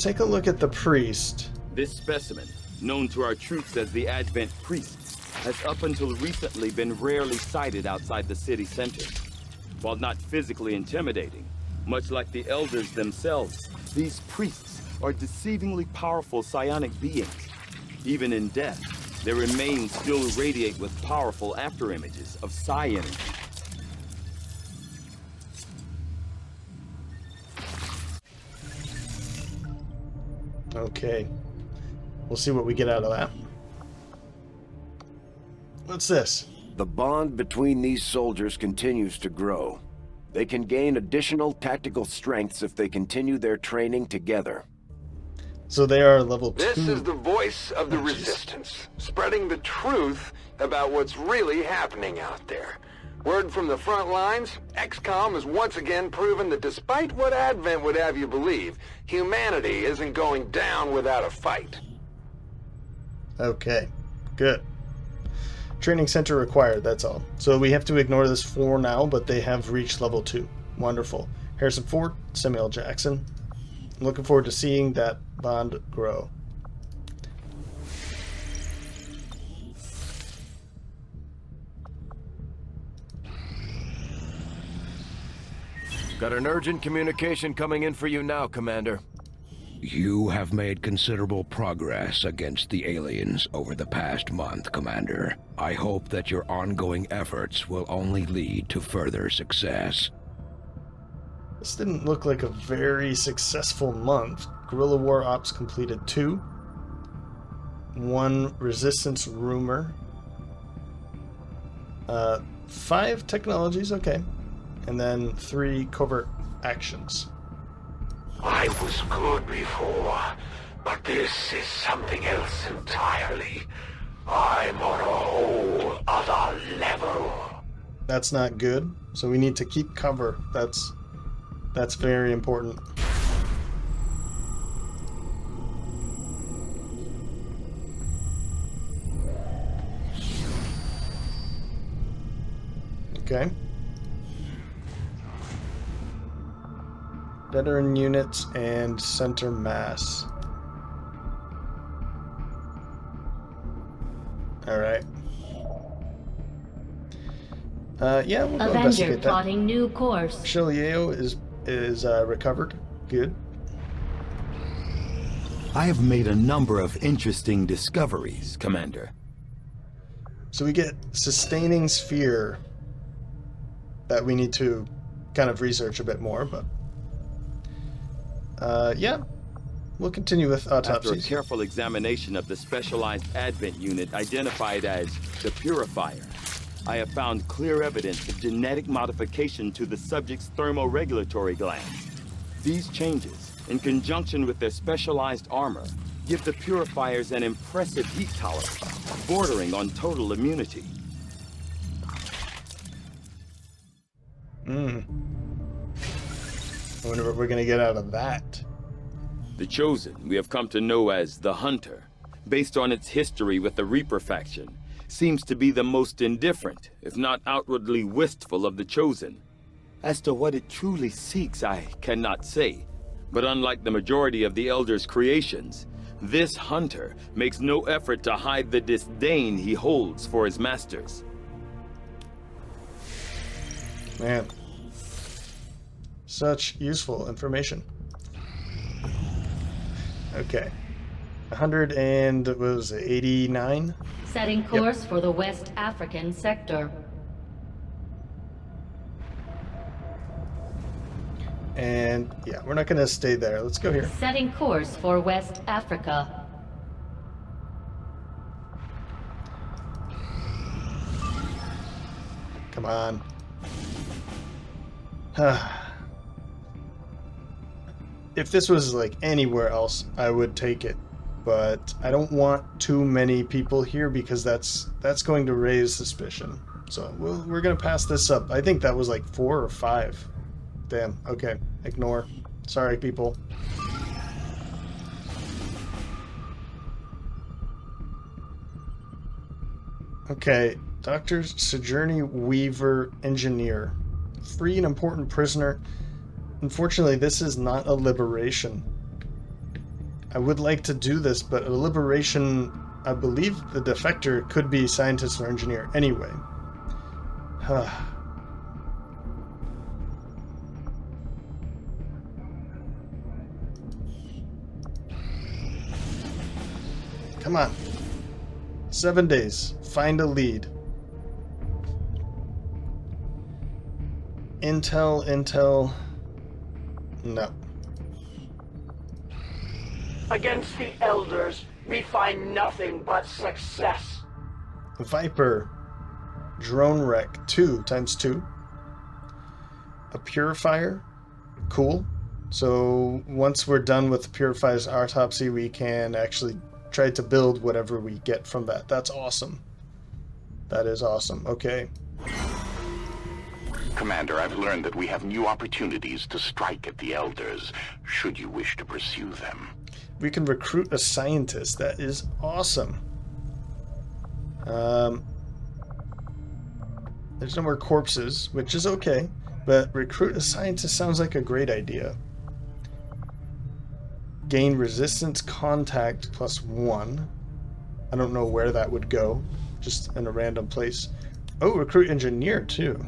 take a look at the priest. This specimen, known to our troops as the Advent Priest, has up until recently been rarely sighted outside the city center. While not physically intimidating, much like the elders themselves, these priests are deceivingly powerful psionic beings. Even in death, their remains still radiate with powerful afterimages of psi energy. Okay. We'll see what we get out of that. What's this? The bond between these soldiers continues to grow. They can gain additional tactical strengths if they continue their training together. So they are level 2. This is the voice of the Resistance, spreading the truth about what's really happening out there. Word from the front lines, XCOM has once again proven that despite what Advent would have you believe, humanity isn't going down without a fight. Okay, good. Training center required, that's all. So we have to ignore this for now, but they have reached level 2. Wonderful. Harrison Ford, Samuel Jackson. I'm looking forward to seeing that bond grow. Got an urgent communication coming in for you now, Commander. You have made considerable progress against the aliens over the past month, Commander. I hope that your ongoing efforts will only lead to further success. This didn't look like a very successful month. Guerrilla War Ops completed 2. 1 Resistance Rumor. 5 Technologies, okay. And then 3 Covert Actions. I was good before, but this is something else entirely. I'm on a whole other level. That's not good, so we need to keep cover. That's very important. Okay. Veteran units and center mass. Alright. Yeah, we'll go Avenger investigate that. plotting new course. Shileo is recovered. Good. I have made a number of interesting discoveries, Commander. So we get sustaining sphere that we need to kind of research a bit more, but yeah, we'll continue with autopsies. After a careful examination of the specialized Advent unit identified as the Purifier, I have found clear evidence of genetic modification to the subject's thermoregulatory glands. These changes, in conjunction with their specialized armor, give the Purifiers an impressive heat tolerance, bordering on total immunity. I wonder what we're gonna get out of that. The Chosen we have come to know as the Hunter, based on its history with the Reaper faction, seems to be the most indifferent, if not outwardly wistful of the Chosen. As to what it truly seeks, I cannot say. But unlike the majority of the Elder's creations, this Hunter makes no effort to hide the disdain he holds for his masters. Man. Such useful information. Okay. 100 and, what was it, 89? Setting course for the West African sector. And, yeah, we're not going to stay there. Let's go here. Setting course for West Africa. Come on. If this was like anywhere else, I would take it. But I don't want too many people here because that's going to raise suspicion. So we're going to pass this up. I think that was like 4 or 5. Damn. Okay. Ignore. Sorry, people. Okay. Dr. Sojourner Weaver, engineer. Free an important prisoner. Unfortunately, this is not a liberation. I would like to do this, but a liberation, I believe the defector could be scientist or engineer anyway. Come on. 7 days. Find a lead. Intel. No. Against the Elders, we find nothing but success. Viper. Drone wreck 2 times 2. A purifier. Cool. So once we're done with the purifier's autopsy, we can actually try to build whatever we get from that. That's awesome. That is awesome. Okay. Commander, I've learned that we have new opportunities to strike at the Elders, should you wish to pursue them. We can recruit a scientist. That is awesome. There's no more corpses, which is okay, but recruit a scientist sounds like a great idea. Gain resistance contact +1. I don't know where that would go, just in a random place. Oh, recruit engineer too.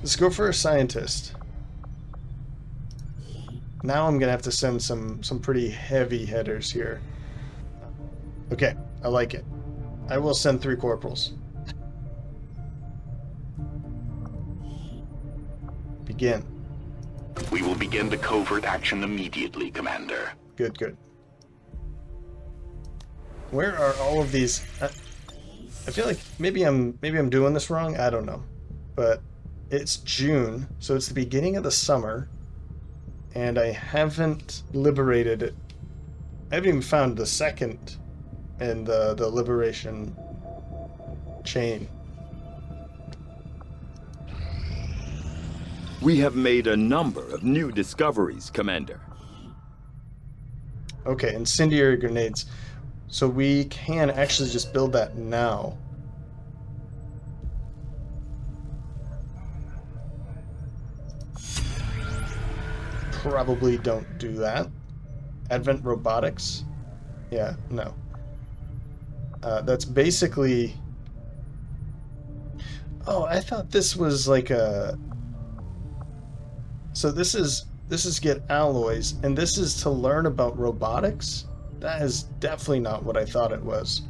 Let's go for a scientist. Now I'm gonna have to send some pretty heavy headers here. Okay, I like it. I will send 3 corporals. Begin. We will begin the covert action immediately, Commander. Good, good. Where are all of these? I feel like maybe I'm doing this wrong. I don't know, but it's June, so it's the beginning of the summer, and I haven't liberated it. I haven't even found the second in the liberation chain. We have made a number of new discoveries, Commander. Okay, incendiary grenades. So we can actually just build that now. Probably don't do that. Advent robotics? Yeah, no. That's basically... Oh, I thought this was like a... So this is get alloys, and this is to learn about robotics? That is definitely not what I thought it was.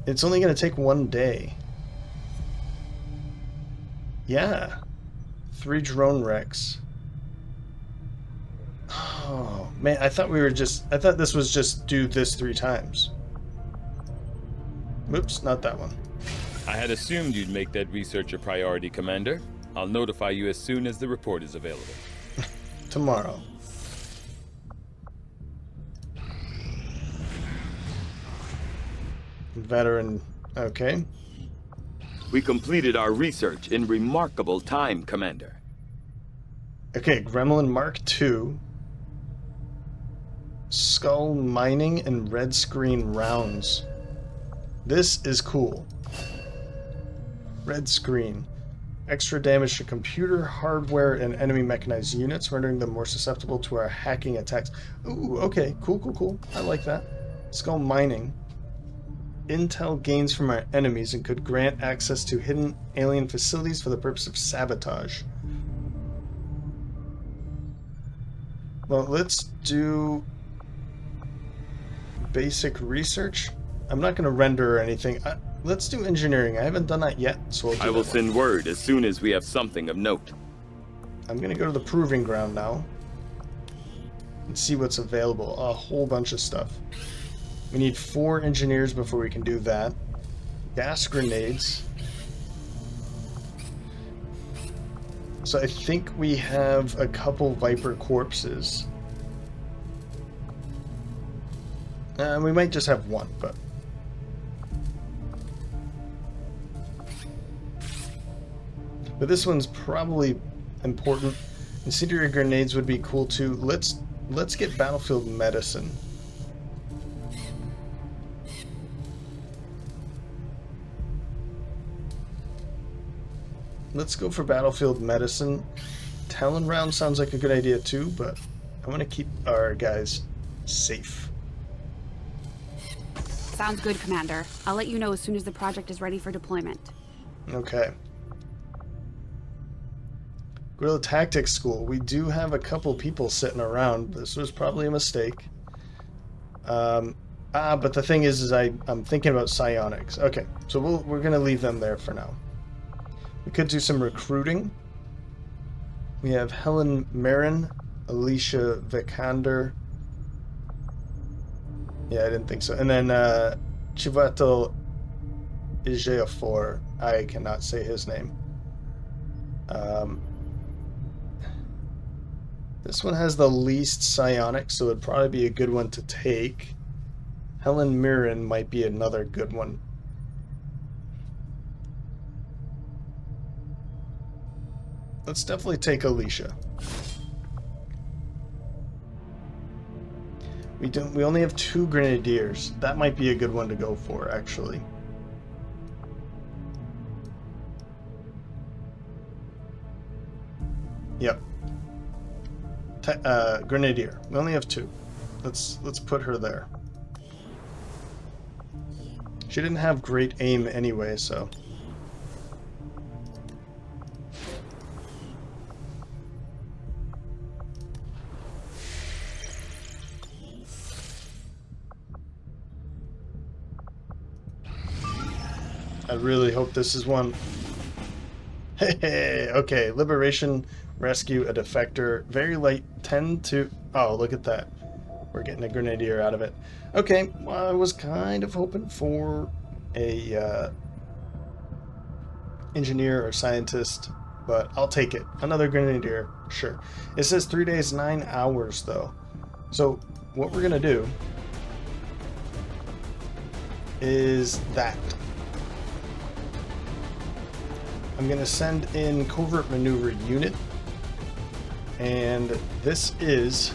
It's only going to take 1 day. Yeah. 3 drone wrecks. Oh, man, I thought this was just do this 3 times. Whoops, not that one. I had assumed you'd make that research a priority, Commander. I'll notify you as soon as the report is available. Tomorrow. Veteran, okay. We completed our research in remarkable time, Commander. Okay, Gremlin Mark II. skull mining and red screen rounds. This is cool. Red screen. Extra damage to computer, hardware, and enemy mechanized units, rendering them more susceptible to our hacking attacks. Ooh, okay. Cool, cool, cool. I like that. Skull mining. Intel gains from our enemies and could grant access to hidden alien facilities for the purpose of sabotage. Well, let's do basic research. I'm not going to render or anything. Let's do engineering. I haven't done that yet, so I will send word as soon as we have something of note. I'm going to go to the proving ground now and see what's available. A whole bunch of stuff. We need 4 engineers before we can do that. Gas grenades. So I think we have a couple Viper corpses. We might just have one, but... But this one's probably important. Incendiary grenades would be cool too. Let's get battlefield medicine. Let's go for battlefield medicine. Talon round sounds like a good idea too, but I want to keep our guys safe. Sounds good, Commander. I'll let you know as soon as the project is ready for deployment. Okay. Guerrilla Tactics School. We do have a couple people sitting around. This was probably a mistake. But the thing is I'm thinking about psionics. Okay, so we're going to leave them there for now. We could do some recruiting. We have Helen Marin, Alicia Vikander. Yeah, I didn't think so. And then Chivato Ijeofor. I cannot say his name. This one has the least psionics, so it'd probably be a good one to take. Helen Mirren might be another good one. Let's definitely take Alicia. We only have 2 grenadiers. That might be a good one to go for, actually. Yep. Grenadier. We only have 2. Let's put her there. She didn't have great aim anyway, so. I really hope this is one. Hey, okay. Liberation, rescue a defector. Very light, 10 to... Oh, look at that. We're getting a grenadier out of it. Okay, well, I was kind of hoping for a engineer or scientist, but I'll take it. Another grenadier, sure. It says 3 days, 9 hours, though. So what we're going to do is that. I'm going to send in covert maneuver unit, and this is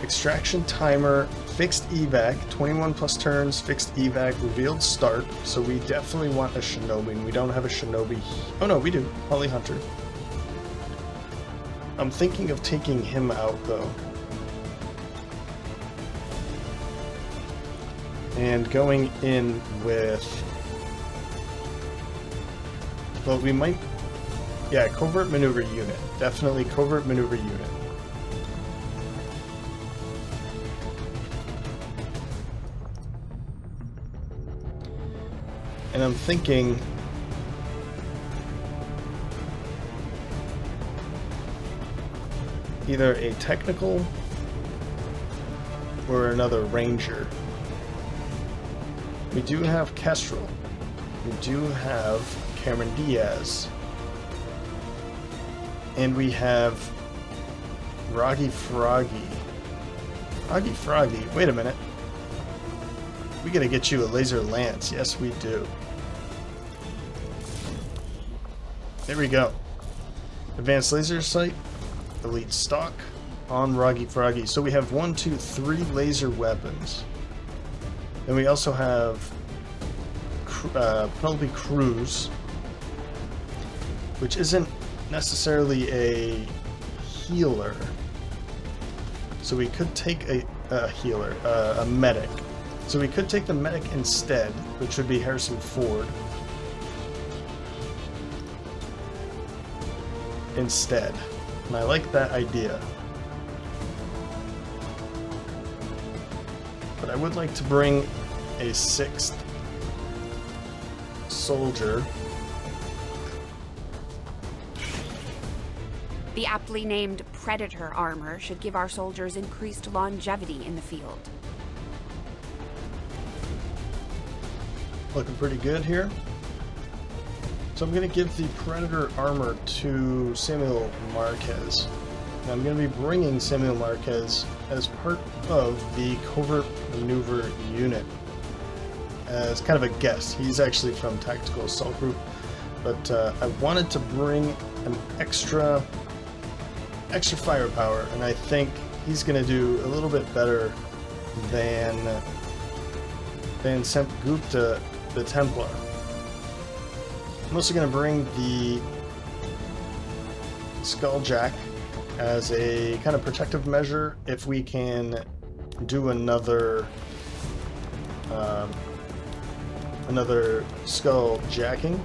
extraction timer, fixed evac, 21 plus turns, fixed evac, revealed start. So we definitely want a shinobi, and we don't have a shinobi. Oh no, we do. Holly Hunter. I'm thinking of taking him out though, and going in with... Well, we might... Yeah, covert maneuver unit. Definitely covert maneuver unit. And I'm thinking... either a technical or another ranger. We do have Kestrel. We do have Cameron Diaz. And we have Froggy Froggy. Froggy Froggy. Wait a minute. We gotta get you a laser lance. Yes, we do. There we go. Advanced laser sight. Elite stock. on Roggy Froggy. So we have 1, 2, 3 laser weapons. And we also have Penelope Cruz, which isn't necessarily a healer. So we could take a healer, a medic. So we could take the medic instead, which would be Harrison Ford. Instead. And I like that idea. But I would like to bring a 6th soldier. The aptly named Predator armor should give our soldiers increased longevity in the field. Looking pretty good here. So I'm going to give the Predator armor to Samuel Marquez. And I'm going to be bringing Samuel Marquez as part of the covert maneuver unit. As kind of a guest. He's actually from Tactical Assault Group. But I wanted to bring an extra firepower, and I think he's going to do a little bit better than Semp Gupta, the Templar. I'm also going to bring the Skulljack as a kind of protective measure if we can do another Skulljacking,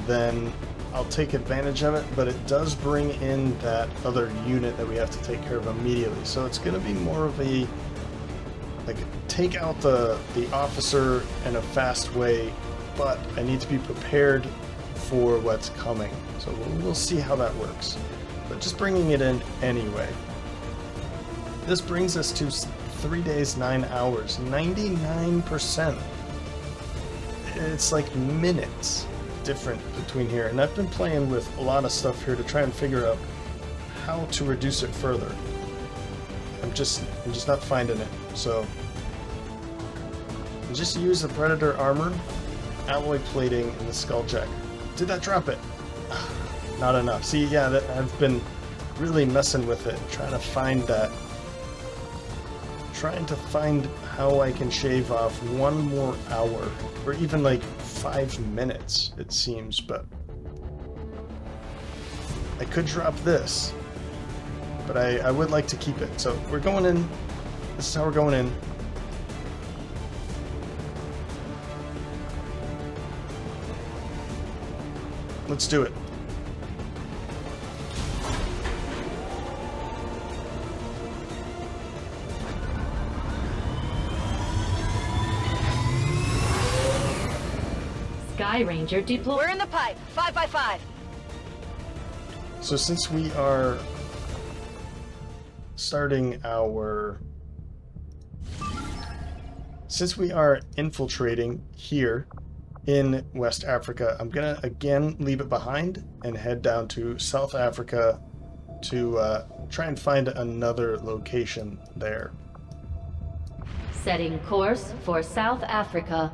then I'll take advantage of it, but it does bring in that other unit that we have to take care of immediately. So it's going to be more of a, like, take out the officer in a fast way, but I need to be prepared for what's coming. So we'll see how that works. But just bringing it in anyway. This brings us to 3 days, 9 hours, 99%. It's like minutes different between here, and I've been playing with a lot of stuff here to try and figure out how to reduce it further. I'm just not finding it. So I'll just use the Predator armor, alloy plating, and the Skulljack. Did that drop it? Not enough. See, yeah, I've been really messing with it, trying to find how I can shave off 1 more hour, or even like 5 minutes, it seems, but I could drop this, but I would like to keep it. So we're going in. This is how we're going in. Let's do it. Sky Ranger deployed. We're in the pipe. 5 by 5. So since we are infiltrating here in West Africa, I'm gonna again leave it behind and head down to South Africa to try and find another location there. Setting course for South Africa.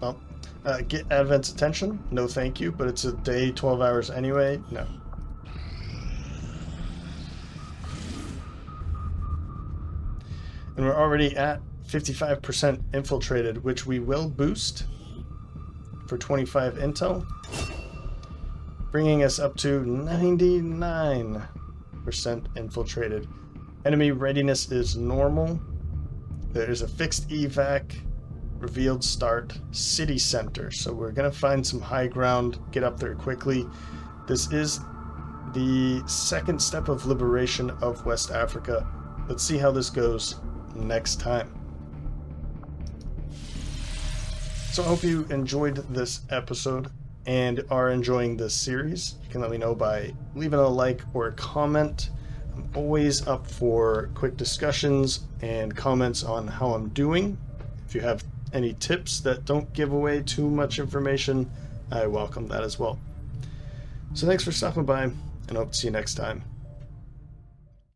Well, get Advent's attention? No thank you, but it's a day, 12 hours anyway? No. And we're already at 55% infiltrated, which we will boost for 25 intel, bringing us up to 99% infiltrated. Enemy readiness is normal. There is a fixed evac, revealed start, city center. So we're going to find some high ground, get up there quickly. This is the second step of liberation of West Africa. Let's see how this goes next time. So I hope you enjoyed this episode and are enjoying this series. You can let me know by leaving a like or a comment. I'm always up for quick discussions and comments on how I'm doing. If you have any tips that don't give away too much information, I welcome that as well. So thanks for stopping by, and hope to see you next time.